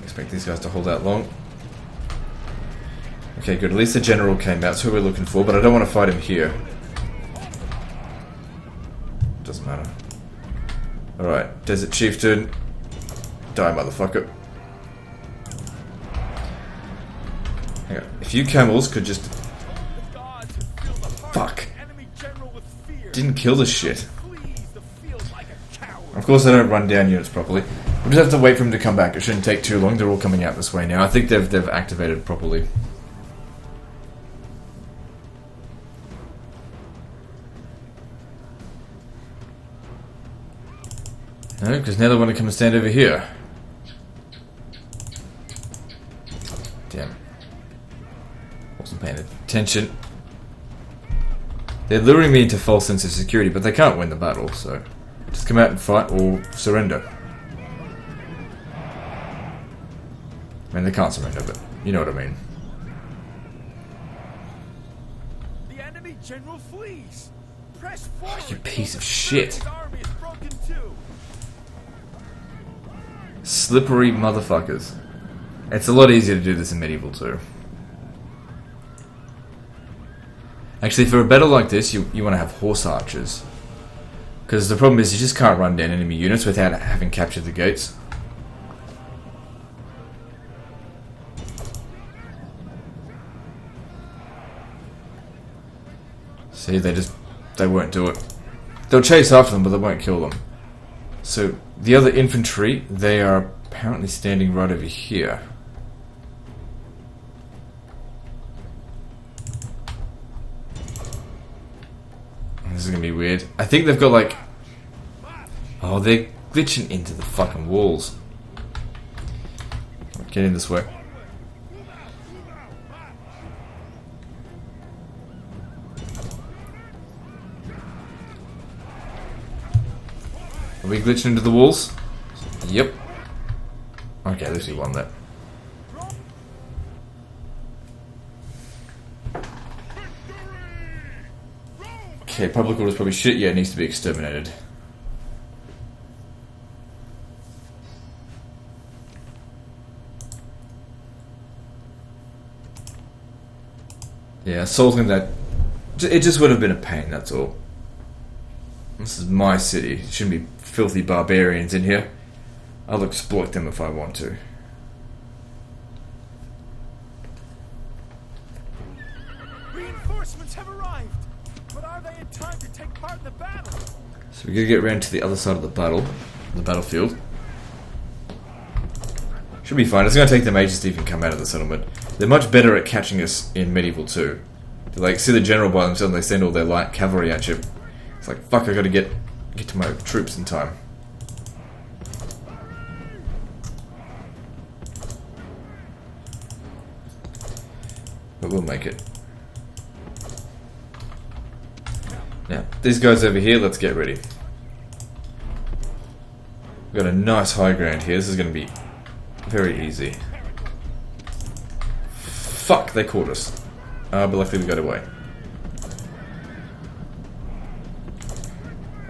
Speaker 1: Expect these guys to hold out long. Okay, good. At least the general came out. That's who we're looking for, but I don't want to fight him here. Doesn't matter. Alright, Desert Chieftain. Die, motherfucker. Hang on. If you camels could just... Fuck. Didn't kill the shit. Of course I don't run down units properly. We'll just have to wait for him to come back. It shouldn't take too long. They're all coming out this way now. I think they've activated properly. No, because now they want to come and stand over here. Damn. Wasn't paying attention. They're luring me into false sense of security, but they can't win the battle, so... Just come out and fight or surrender. I mean, they can't surrender, but you know what I mean.
Speaker 2: The enemy general flees. Press forward.
Speaker 1: Oh, you piece of shit.
Speaker 2: His army is broken too.
Speaker 1: Slippery motherfuckers. It's a lot easier to do this in Medieval 2. Actually, for a battle like this, you want to have horse archers. Because the problem is you just can't run down enemy units without having captured the gates. See, they won't do it. They'll chase after them, but they won't kill them. So, the other infantry, they are apparently standing right over here. This is gonna be weird. I think they've got like... Oh, they're glitching into the fucking walls. Get in this way. Are we glitching into the walls? Yep. Okay, at least we won that. Okay, public order's probably shit. Yeah, it needs to be exterminated. Yeah, assaulting that... It just would have been a pain, that's all. This is my city. There shouldn't be filthy barbarians in here. I'll exploit them if I want to.
Speaker 2: Reinforcements have arrived. But are they in time to take part in the battle?
Speaker 1: So we're gonna get around to the other side of the battlefield. Should be fine. It's gonna take them ages to even come out of the settlement. They're much better at catching us in Medieval 2. They like see the general by themselves and they send all their light cavalry at you. It's like, fuck, I gotta get to my troops in time. But we'll make it. Now, these guys over here, let's get ready. We've got a nice high ground here. This is going to be very easy. Fuck, they caught us. But luckily we got away.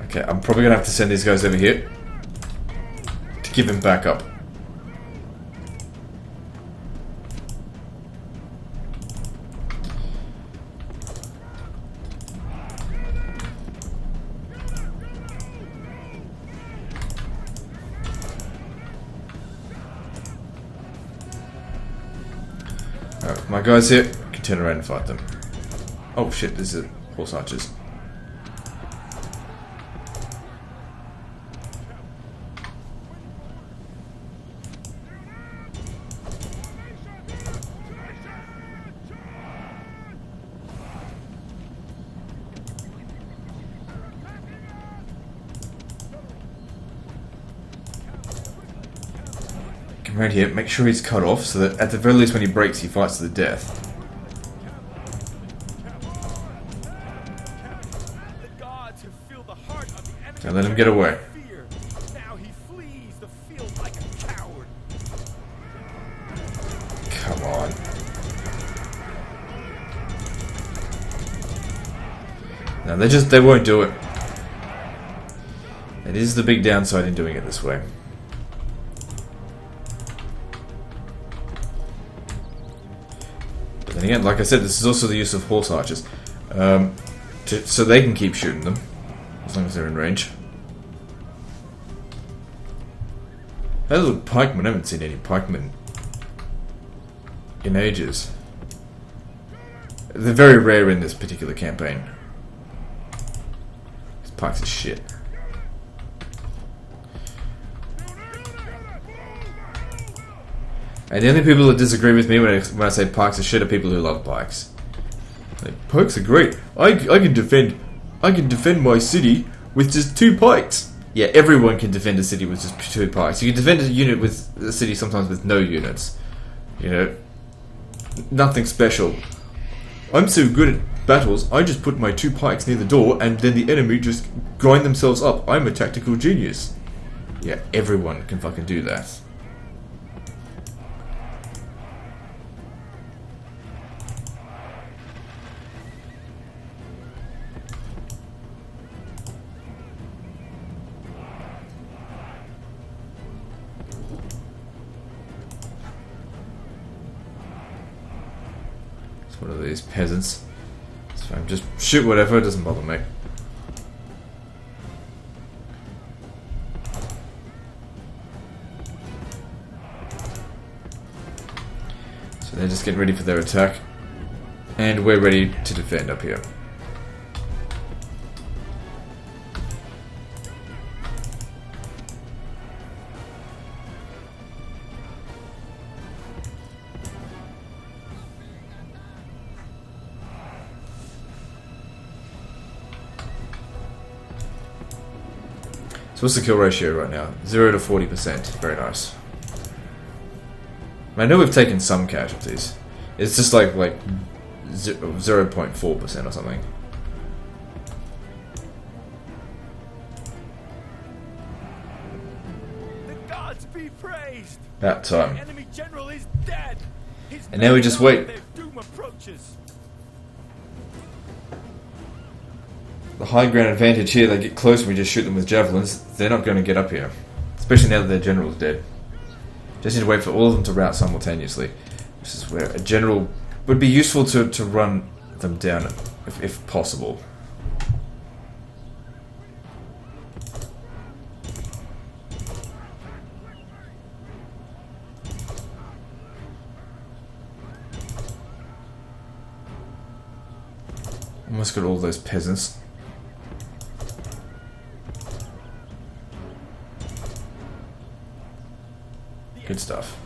Speaker 1: Okay, I'm probably going to have to send these guys over here to give him backup. Alright, my guys here can turn around and fight them. Oh shit, this is horse archers. come around here, make sure he's cut off, so that at the very least when he breaks, he fights to the death. Don't let him get away.
Speaker 2: Now he flees the field like a coward.
Speaker 1: Come on. No, they won't do it. It is the big downside in doing it this way. But then again, like I said, this is also the use of horse archers. So they can keep shooting them. As long as they're in range. Hey, look, pikemen. I haven't seen any pikemen in ages. They're very rare in this particular campaign. These pikes are shit. And the only people that disagree with me when I say pikes are shit are people who love pikes. Like, pikes are great. I can defend my city with just 2 pikes. Yeah, everyone can defend a city with just 2 pikes. You can defend a unit with a city sometimes with no units. You know, nothing special. I'm so good at battles, I just put my 2 pikes near the door and then the enemy just grind themselves up. I'm a tactical genius. Yeah, everyone can fucking do that. One of these peasants. It's fine. Just shoot whatever, it doesn't bother me. So they're just getting ready for their attack. And we're ready to defend up here. So what's the kill ratio right now? 0 to 40%. Very nice. I know we've taken some casualties. It's just like 0.4% or something.
Speaker 2: The gods be praised.
Speaker 1: That time.
Speaker 2: The enemy general is dead.
Speaker 1: And now we just wait.
Speaker 2: Their doom approaches.
Speaker 1: The high ground advantage here, they get close and we just shoot them with javelins. They're not going to get up here. Especially now that their general's dead. Just need to wait for all of them to rout simultaneously. This is where a general would be useful to run them down if possible. Almost got all those peasants. Good stuff.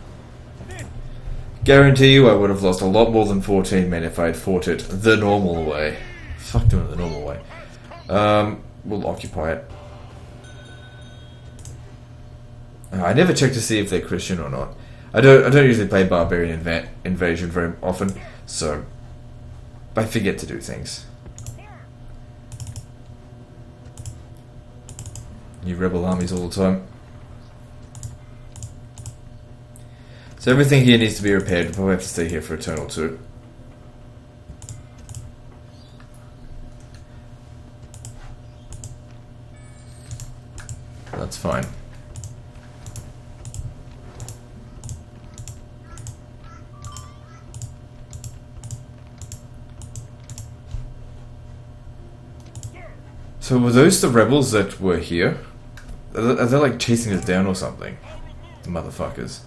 Speaker 1: Guarantee you I would have lost a lot more than 14 men if I had fought it the normal way. Fuck doing it the normal way. We'll occupy it. I never check to see if they're Christian or not. I don't usually play Barbarian Invasion very often, so I forget to do things. New rebel armies all the time. So everything here needs to be repaired. We'll probably have to stay here for a turn or two. That's fine. So were those the rebels that were here? Are they like chasing us down or something? The motherfuckers.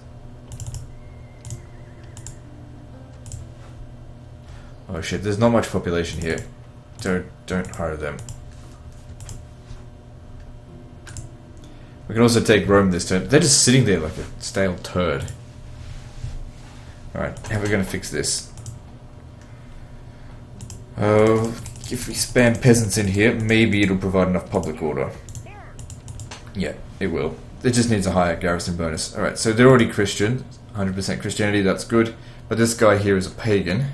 Speaker 1: Oh shit, there's not much population here. Don't hire them. We can also take Rome this turn. They're just sitting there like a stale turd. Alright, how are we going to fix this? If we spam peasants in here, maybe it'll provide enough public order. Yeah, it will. it just needs a higher garrison bonus. Alright, so they're already Christian. 100% Christianity, that's good. But this guy here is a pagan.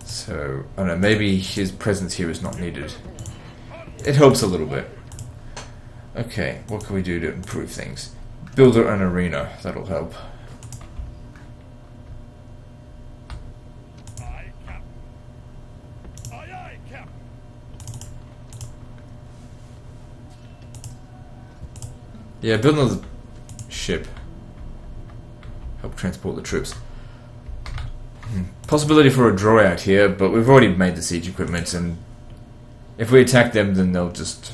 Speaker 1: So, I don't know, maybe his presence here is not needed. It helps a little bit. Okay, what can we do to improve things? Build an arena, that'll help.
Speaker 2: Aye, Captain. Aye, aye, Captain.
Speaker 1: Yeah, build another ship. Help transport the troops. Possibility for a draw out here, but we've already made the siege equipment, and if we attack them, then they'll just...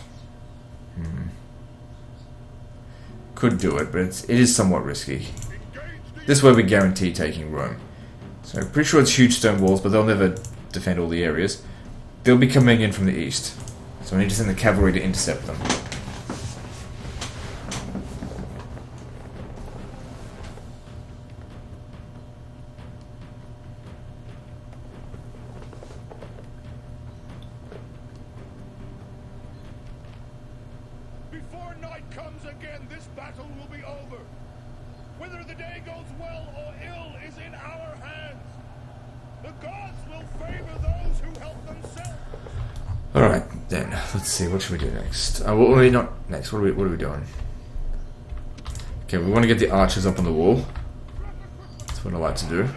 Speaker 1: Could do it, but it is somewhat risky. This way we guarantee taking Rome. So, pretty sure it's huge stone walls, but they'll never defend all the areas. They'll be coming in from the east, so I need to send the cavalry to intercept them.
Speaker 2: Before night comes again, this battle will be over. Whether the day goes well or ill is in our hands. The gods will favor those who help themselves.
Speaker 1: Alright, then, let's see, what should we do next? What are we not next? What are we doing? Okay, we want to get the archers up on the wall. That's what I like to do.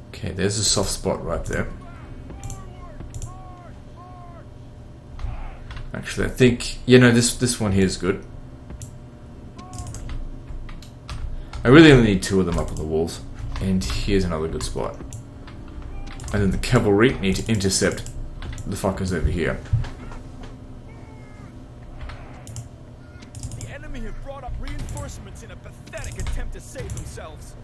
Speaker 1: Okay, there's a soft spot right there. Actually, I think... You know, this one here is good. I really only need 2 of them up on the walls. And here's another good spot. And then the cavalry need to intercept the fuckers over here.
Speaker 2: The enemy have brought up reinforcements in a pathetic attempt to save themselves.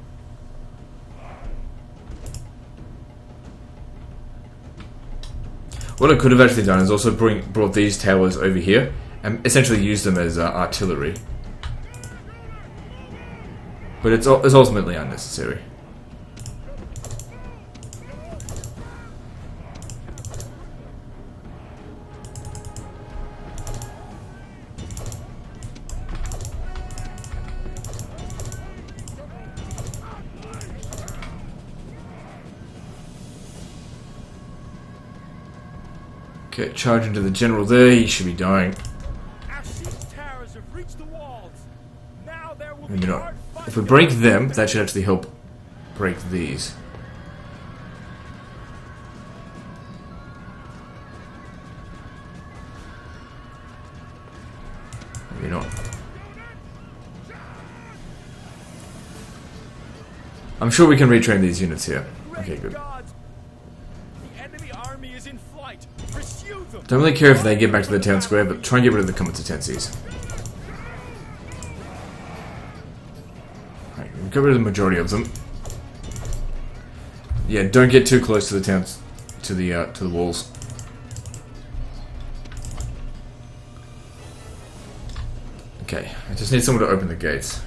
Speaker 1: What I could have actually done is also brought these towers over here and essentially used them as artillery. But it's ultimately unnecessary. Okay, charge into the general there, he should be dying.
Speaker 2: Our siege towers have reached the walls. Now there will
Speaker 1: Maybe
Speaker 2: be
Speaker 1: not.
Speaker 2: hard fighting.
Speaker 1: If we break them, that should actually help break these. Maybe not. I'm sure we can retrain these units here. Okay, good.
Speaker 2: Gods. The enemy army is in flight. Pursue them.
Speaker 1: Don't really care if they get back to the town square, but try and get rid of the competencies. Right, we've got rid of the majority of them. Yeah, don't get too close to the towns, to the walls. Okay, I just need someone to open the gates.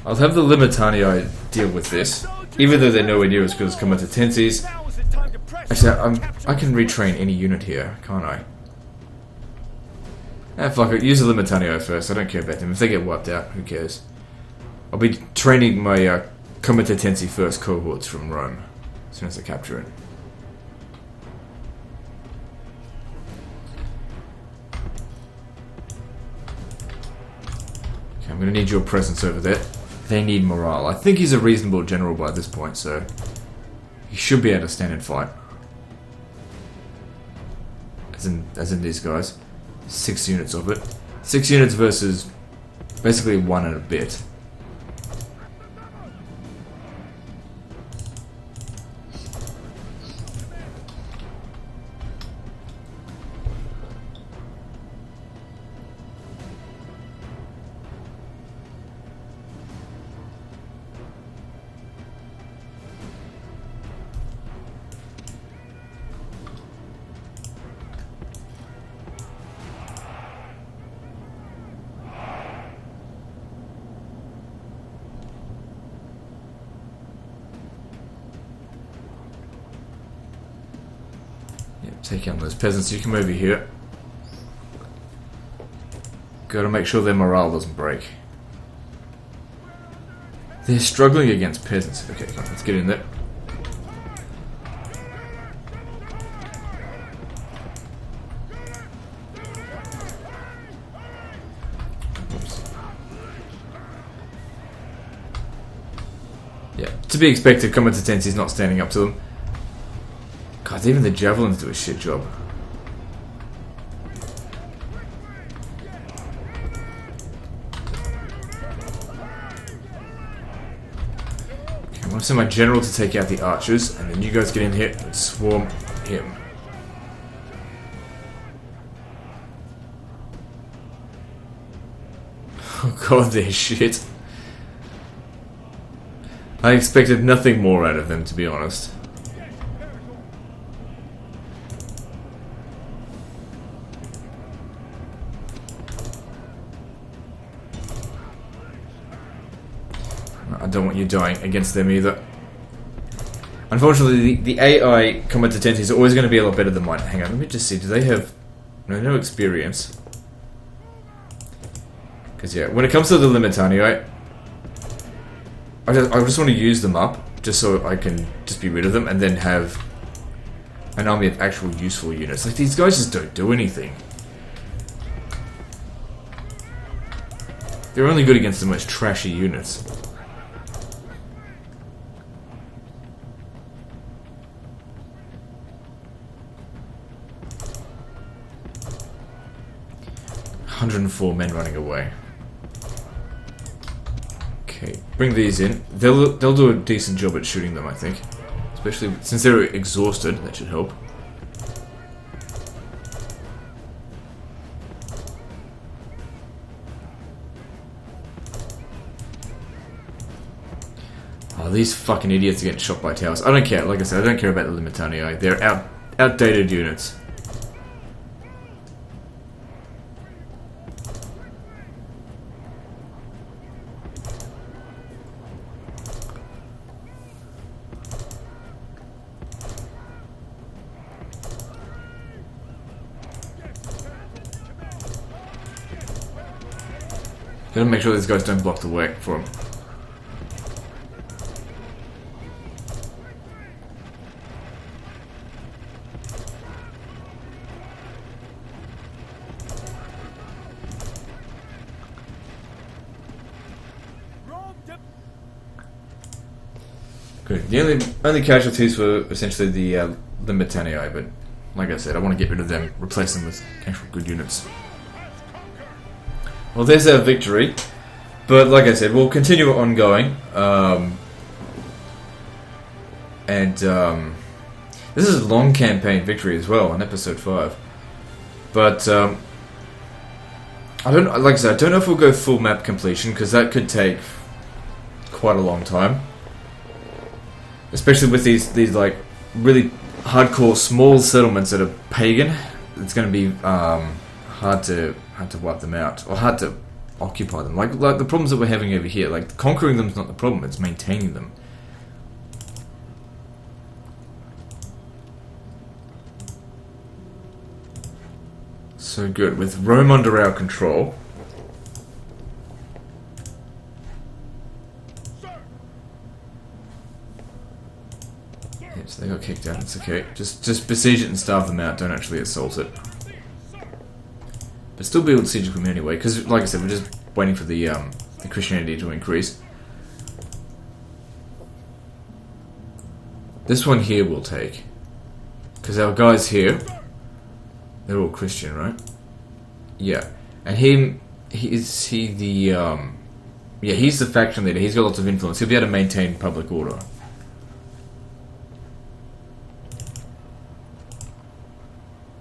Speaker 1: I'll have the Limitani deal with this, even though they're nowhere near as good as competencies.
Speaker 2: Now is the time to press.
Speaker 1: Actually, I can retrain any unit here, can't I? Ah, fuck it. Use the Limitanio first. I don't care about them. If they get wiped out, who cares? I'll be training my competency first cohorts from Rome as soon as I capture it. Okay, I'm going to need your presence over there. They need morale. I think he's a reasonable general by this point, so he should be able to stand and fight. As in these guys. 6 units of it. 6 units versus basically 1 and a bit. take out those peasants. You come over here. Gotta make sure their morale doesn't break. They're struggling against peasants. Okay, come on, let's get in there. Yeah, to be expected, Comitatensi's not standing up to them. God, even the javelins do a shit job. Okay, I want to send my general to take out the archers, and then you guys get in here and swarm him. Oh god, they're shit. I expected nothing more out of them, to be honest. I don't want you dying against them either. Unfortunately, the AI Comitatensi is always going to be a lot better than mine. Hang on, let me just see. Do they have no experience? Because yeah, when it comes to the Limitanii, I just want to use them up, just so I can just be rid of them, and then have an army of actual useful units. Like, these guys just don't do anything. They're only good against the most trashy units. "104 men running away." Okay, bring these in. They'll do a decent job at shooting them, I think. Especially since they're exhausted, that should help. Oh, these fucking idiots are getting shot by towers. I don't care, like I said, I don't care about the Limitanii. They're outdated units. Gotta make sure these guys don't block the way for him. Good. The only casualties were essentially the Limitanii, but like I said, I want to get rid of them, replace them with actual good units. Well, there's our victory, but like I said, we'll continue ongoing, and this is a long campaign victory as well on episode 5. But I don't, like I said, I don't know if we'll go full map completion because that could take quite a long time, especially with these like really hardcore small settlements that are pagan. It's going to be hard to wipe them out, or hard to occupy them. Like the problems that we're having over here. Like, conquering them is not the problem, it's maintaining them. So good. With Rome under our control. Yeah, so they got kicked out, it's okay. Just besiege it and starve them out, don't actually assault it. But still be able to siege them anyway, because like I said, we're just waiting for the Christianity to increase. This one here we'll take, because our guys here, they're all Christian, right? Yeah, and he's the faction leader. He's got lots of influence. He'll be able to maintain public order.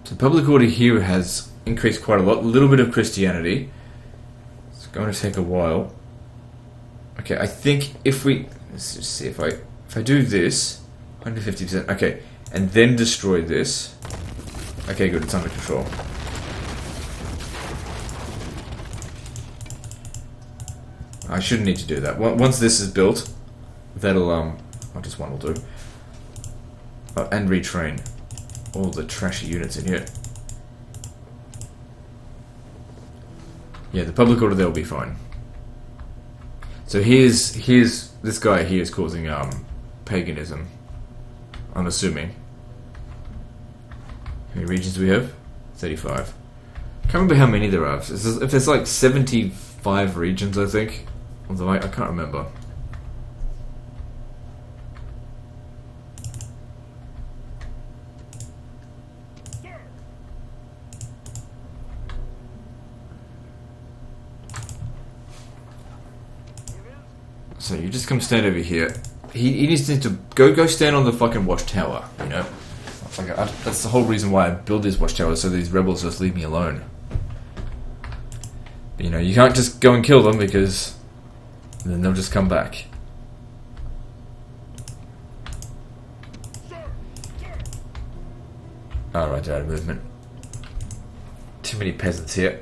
Speaker 1: So public order here has increased quite a lot. A little bit of Christianity. It's going to take a while. Okay, I think if we... Let's just see if I do this... 150%. Okay, and then destroy this. Okay, good. It's under control. I shouldn't need to do that. Once this is built, that'll... just one will do. And retrain. all the trashy units in here. Yeah, the public order there will be fine. So here's this guy here is causing paganism. I'm assuming. How many regions do we have? 35. Can't remember how many there are. If there's like 75 regions, I think. Although I can't remember. So you just come stand over here. He needs to go stand on the fucking watchtower, you know? Like that's the whole reason why I build these watchtowers, so these rebels just leave me alone. But, you know, you can't just go and kill them because then they'll just come back. Alright, they're out of movement. Too many peasants here.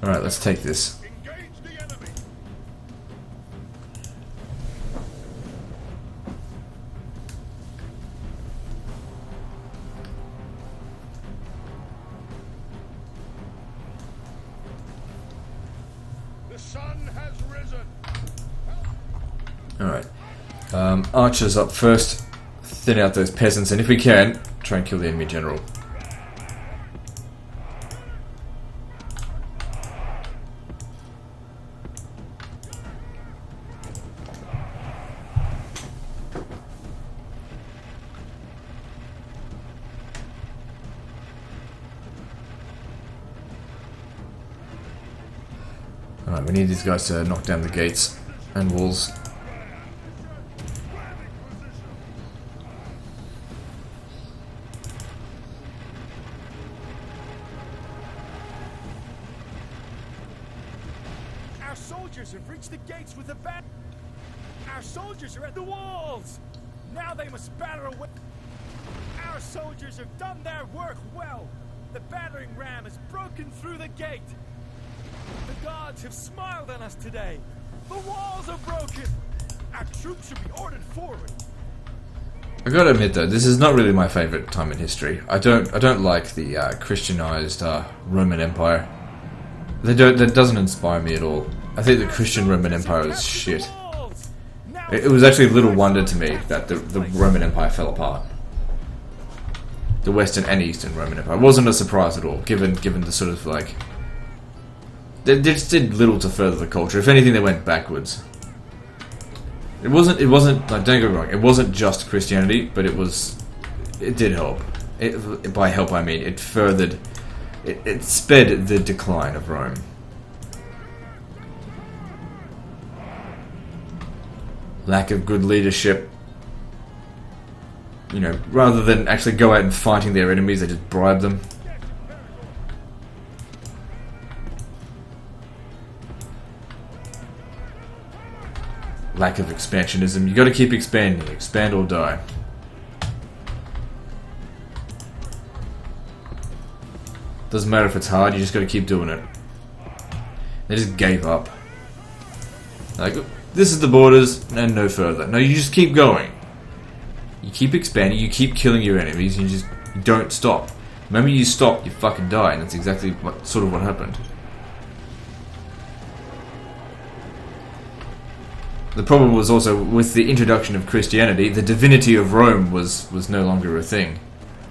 Speaker 1: Alright, let's take this.
Speaker 2: Engage the enemy. The sun has risen.
Speaker 1: Alright. Archers up first. Thin out those peasants, and if we can, try and kill the enemy general. Alright, we need these guys to knock down the gates and walls.
Speaker 3: Our soldiers have reached the gates with the bat. Our soldiers are at the walls. Now they must batter away. Our soldiers have done their work well. The battering ram has broken through the gate. The gods have smiled on us today. The walls are broken. Our troops should be ordered forward.
Speaker 1: I gotta admit though, this is not really my favourite time in history. I don't like the Christianized Roman Empire. That doesn't inspire me at all. I think the Christian Roman Empire is shit. It was actually little wonder to me that the Roman Empire fell apart. The Western and Eastern Roman Empire. It wasn't a surprise at all, given the sort of like... They just did little to further the culture. If anything, they went backwards. It wasn't like, don't get me wrong, it wasn't just Christianity, but it did help. By help I mean, it furthered, it sped the decline of Rome. Lack of good leadership. You know, rather than actually go out and fighting their enemies, they just bribe them. Lack of expansionism. You gotta keep expanding. Expand or die. Doesn't matter if it's hard, you just gotta keep doing it. They just gave up. Like, this is the borders, and no further. No, you just keep going. You keep expanding, you keep killing your enemies, you just don't stop. The moment you stop, you fucking die, and that's exactly what happened. The problem was also, with the introduction of Christianity, the divinity of Rome was no longer a thing.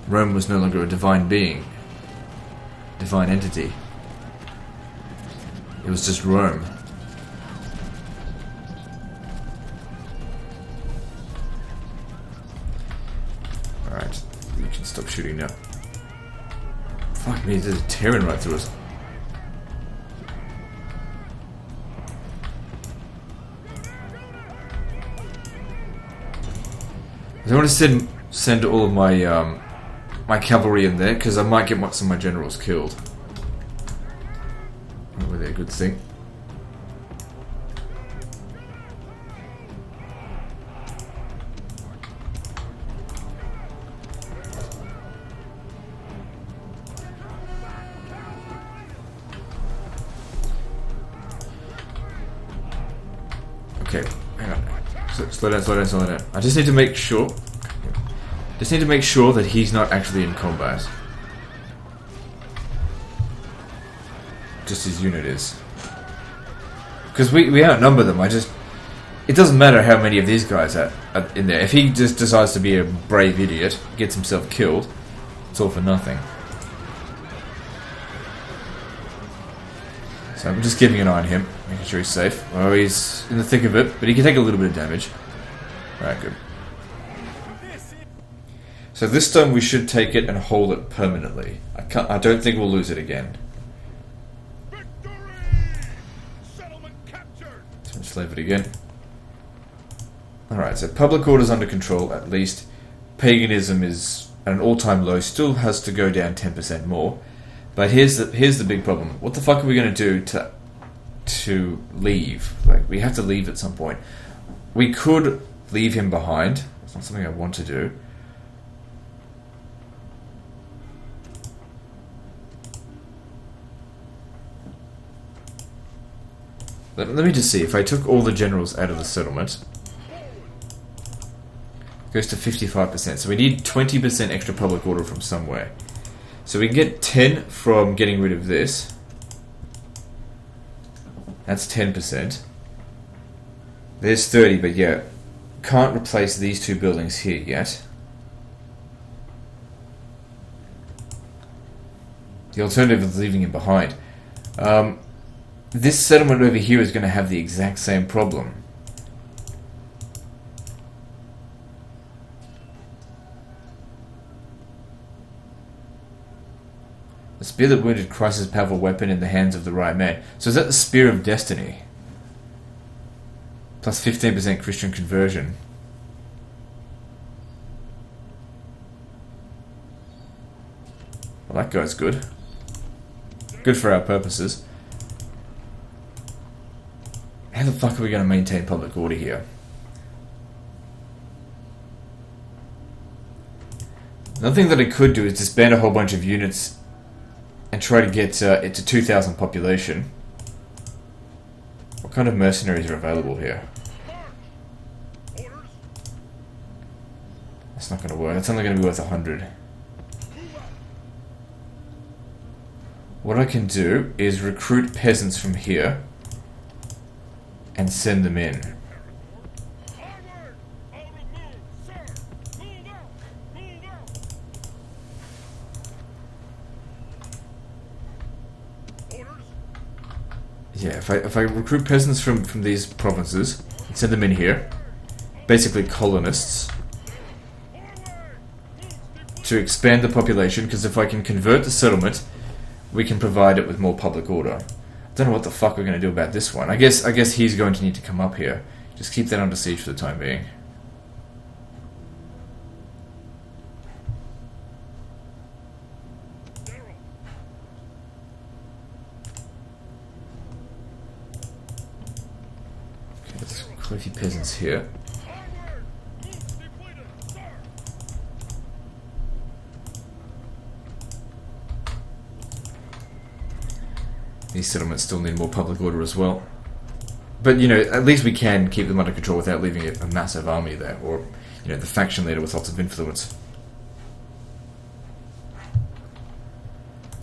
Speaker 1: Rome was no longer a divine being. Divine entity. It was just Rome. Alright, we can stop shooting now. Fuck me, they're tearing right through us. I don't want to send all of my my cavalry in there because I might get some of my generals killed. Not really a good thing. Okay, hang on. Slow down, slow down, slow down. I just need to make sure. Just need to make sure that he's not actually in combat. Just his unit is. Because we outnumber them. It doesn't matter how many of these guys are in there. If he just decides to be a brave idiot, gets himself killed, it's all for nothing. So I'm just keeping an eye on him, making sure he's safe. Oh, he's in the thick of it, but he can take a little bit of damage. Alright, good. So this time we should take it and hold it permanently. I don't think we'll lose it again.
Speaker 2: Victory! Settlement captured!
Speaker 1: So let's leave it again. Alright, so public order's under control at least. Paganism is at an all-time low, still has to go down 10% more. But here's the big problem. What the fuck are we going to do to leave? Like, we have to leave at some point. We could leave him behind. It's not something I want to do. Let me just see. If I took all the generals out of the settlement, it goes to 55%. So we need 20% extra public order from somewhere. So we can get 10 from getting rid of this. That's 10%. There's 30, but yeah, can't replace these two buildings here yet. The alternative is leaving him behind. This settlement over here is going to have the exact same problem. The spear that wounded Christ is a powerful weapon in the hands of the right man. So is that the Spear of Destiny? Plus 15% Christian conversion. Well, that guy's good. Good for our purposes. How the fuck are we going to maintain public order here? Another thing that I could do is disband a whole bunch of units and try to get it to 2,000 population. What kind of mercenaries are available here? That's not going to work. That's only going to be worth 100. What I can do is recruit peasants from here and send them in. Yeah, if I recruit peasants from these provinces and send them in here, basically colonists, to expand the population, because if I can convert the settlement, we can provide it with more public order. I don't know what the fuck we're going to do about this one. I guess he's going to need to come up here. Just keep that under siege for the time being. Okay, there's quite a few peasants here. These settlements still need more public order as well. But, you know, at least we can keep them under control without leaving a massive army there. Or, you know, the faction leader with lots of influence.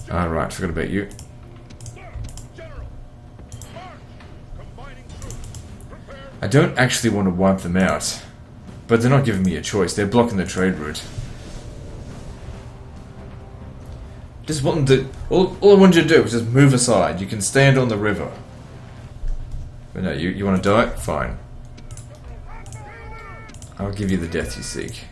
Speaker 1: Alright, forgot about you. I don't actually want to wipe them out. But they're not giving me a choice. They're blocking the trade route. Just want them to... All I want you to do is just move aside. You can stand on the river. But no, you want to die? Fine. I'll give you the death you seek.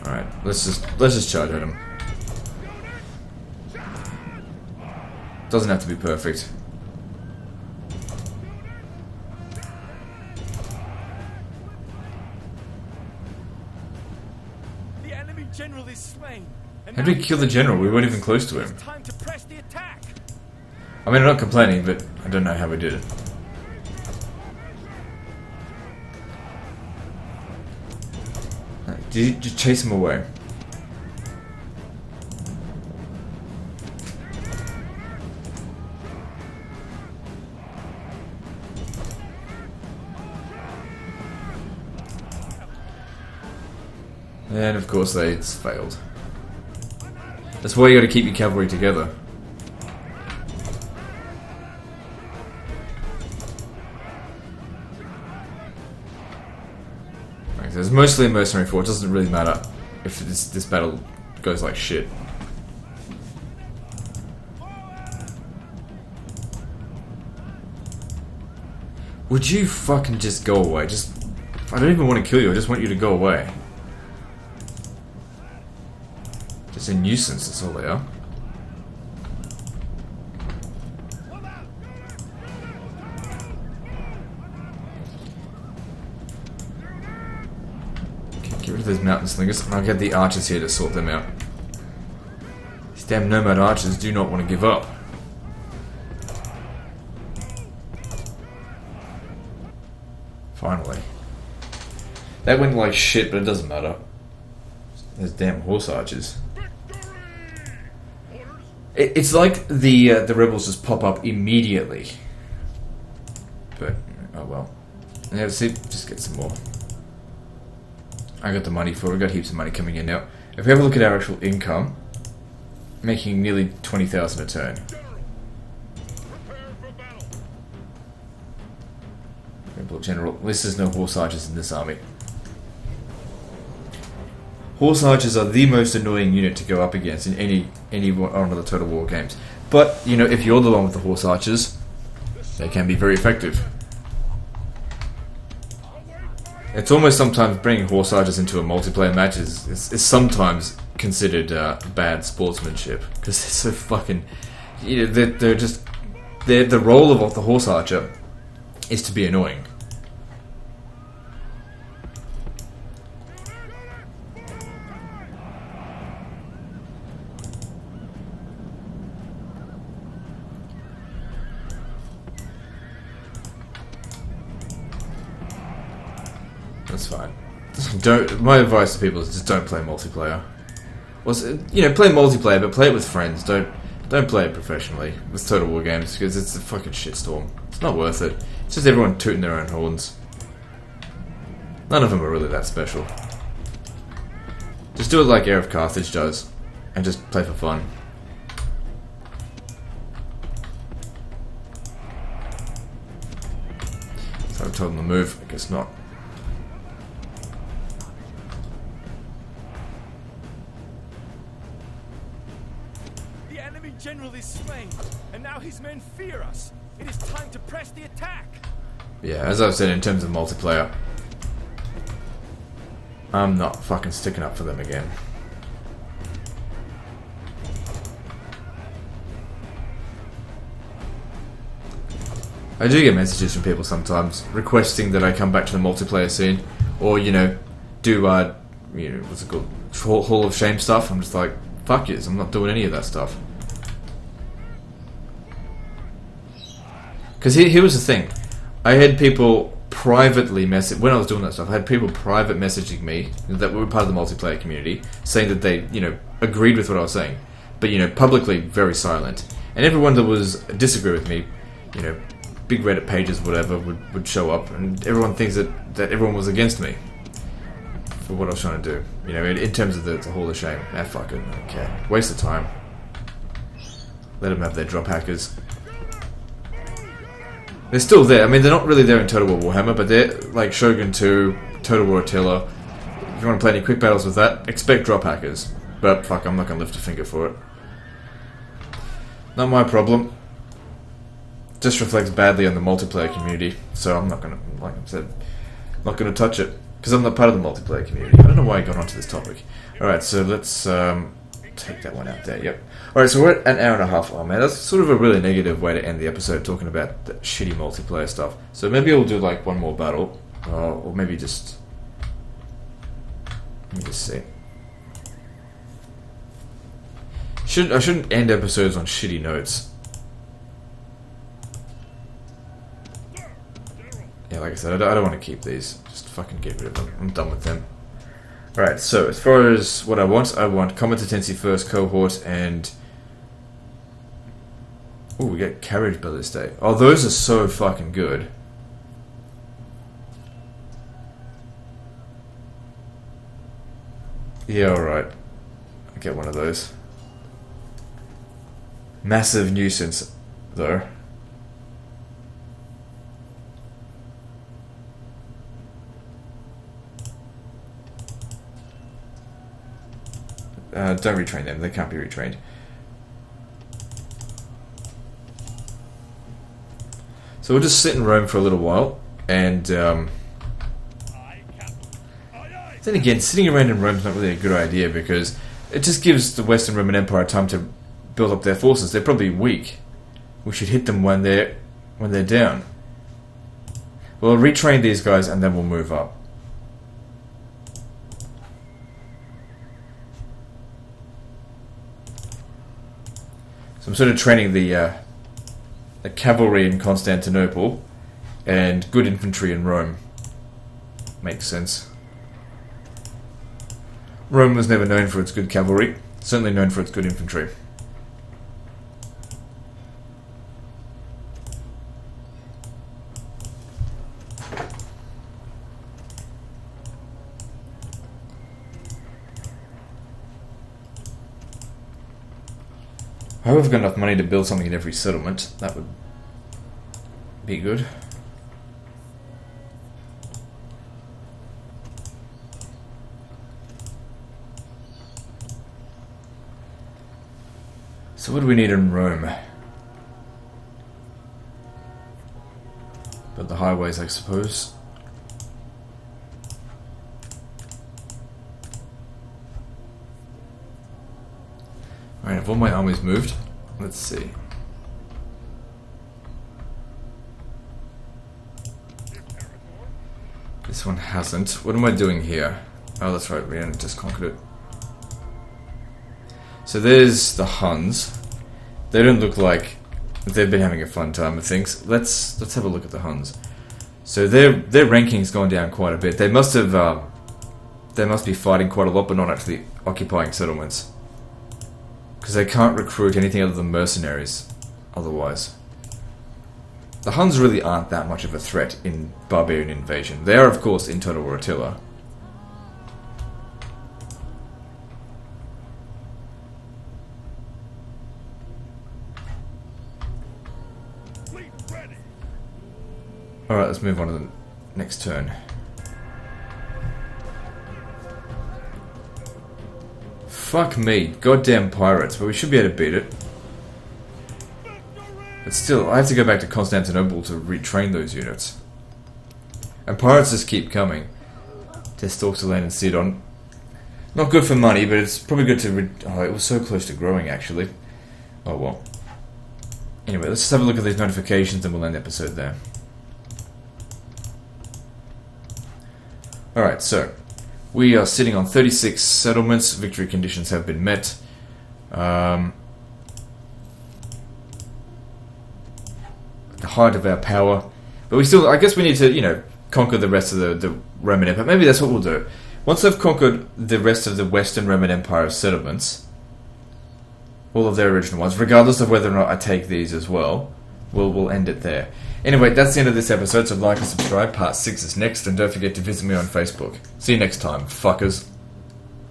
Speaker 1: Alright, let's just charge at him. Doesn't have to be perfect.
Speaker 3: The enemy general is slain.
Speaker 1: How did we kill the general? We weren't even close to him.
Speaker 3: It's time to press the attack.
Speaker 1: I mean, I'm not complaining, but I don't know how we did it. Just chase him away. And of course it's failed. That's why you gotta keep your cavalry together. Like, it's mostly a mercenary force, it doesn't really matter if this battle goes like shit. Would you fucking just go away? I don't even want to kill you, I just want you to go away. Just a nuisance, that's all they are. Okay, get rid of those mountain slingers, and I'll get the archers here to sort them out. These damn nomad archers do not want to give up. Finally. That went like shit, but it doesn't matter. Those damn horse archers. It's like the rebels just pop up immediately. But, oh well. Yeah, see, just get some more. I got the money for it, we got heaps of money coming in now. If we have a look at our actual income, making nearly 20,000 a turn. Rebel General, at least there's no horse archers in this army. Horse archers are the most annoying unit to go up against in any one of the Total War games. But, you know, if you're the one with the horse archers, they can be very effective. It's almost sometimes bringing horse archers into a multiplayer match is sometimes considered bad sportsmanship. Because they're so fucking... You know, they're just... the role of the horse archer is to be annoying. That's fine. My advice to people is just don't play multiplayer. Well, you know, play multiplayer, but play it with friends. Don't play it professionally with Total War games because it's a fucking shitstorm. It's not worth it. It's just everyone tooting their own horns. None of them are really that special. Just do it like Heir of Carthage does, and just play for fun. So I told them to move. I guess not.
Speaker 3: General is slain, and now his men fear us. It is time to press the attack.
Speaker 1: Yeah, as I've said, in terms of multiplayer, I'm not fucking sticking up for them again. I do get messages from people sometimes requesting that I come back to the multiplayer scene, or you know, do you know, what's it called, Hall of Shame stuff. I'm just like, fuck yous, I'm not doing any of that stuff. Because here was the thing, I had people privately message when I was doing that stuff. I had people private messaging me that were part of the multiplayer community, saying that they, you know, agreed with what I was saying, but you know, publicly very silent. And everyone that was disagree with me, you know, big Reddit pages, whatever, would show up, and everyone thinks that everyone was against me for what I was trying to do. You know, in terms of the Hall of Shame. Fuck it, okay, waste of time. Let them have their drop hackers. They're still there. I mean, they're not really there in Total War Warhammer, but they're like Shogun 2, Total War Attila. If you want to play any quick battles with that, expect drop hackers. But fuck, I'm not going to lift a finger for it. Not my problem. Just reflects badly on the multiplayer community, so I'm not going to, like I said, not going to touch it. Because I'm not part of the multiplayer community. I don't know why I got onto this topic. Alright, so let's take that one out there, yep. Alright, so we're at an hour and a half. Oh man, that's sort of a really negative way to end the episode, talking about the shitty multiplayer stuff. So maybe we'll do like one more battle, or maybe just... Let me just see. I shouldn't end episodes on shitty notes. Yeah, like I said, I don't want to keep these. Just fucking get rid of them. I'm done with them. Right, so as far as what I want competency first cohort and... Oh, we get carriage ballista. Oh, those are so fucking good. Yeah, alright. I'll get one of those. Massive nuisance, though. Don't retrain them, they can't be retrained. So we'll just sit in Rome for a little while, and then again, sitting around in Rome is not really a good idea because it just gives the Western Roman Empire time to build up their forces. They're probably weak. We should hit them when they're down. We'll retrain these guys and then we'll move up. So I'm sort of training the cavalry in Constantinople and good infantry in Rome. Makes sense. Rome was never known for its good cavalry, certainly known for its good infantry. I hope I've got enough money to build something in every settlement. That would be good. So what do we need in Rome? But the highways, I suppose. Alright, have all my armies moved? Let's see. This one hasn't. What am I doing here? Oh, that's right, we hadn't just conquered it. So there's the Huns. They don't look like they've been having a fun time with things. Let's have a look at the Huns. So their ranking's gone down quite a bit. They must be fighting quite a lot, but not actually occupying settlements. Because they can't recruit anything other than mercenaries otherwise. The Huns really aren't that much of a threat in Barbarian invasion. They are, of course, in Total War Attila. Alright, let's move on to the next turn. Fuck me, goddamn pirates, but we should be able to beat it. But still, I have to go back to Constantinople to retrain those units. And pirates just keep coming. Destalk to land and Sidon. Not good for money, but it's probably good to... Oh, it was so close to growing, actually. Oh well. Anyway, let's just have a look at these notifications and we'll end the episode there. Alright, so... we are sitting on 36 settlements. Victory conditions have been met. The height of our power. But we still... I guess we need to, you know, conquer the rest of the Roman Empire. Maybe that's what we'll do. Once I've conquered the rest of the Western Roman Empire settlements, all of their original ones, regardless of whether or not I take these as well, we'll end it there. Anyway, that's the end of this episode, so like and subscribe. Part 6 is next, and don't forget to visit me on Facebook. See you next time, fuckers.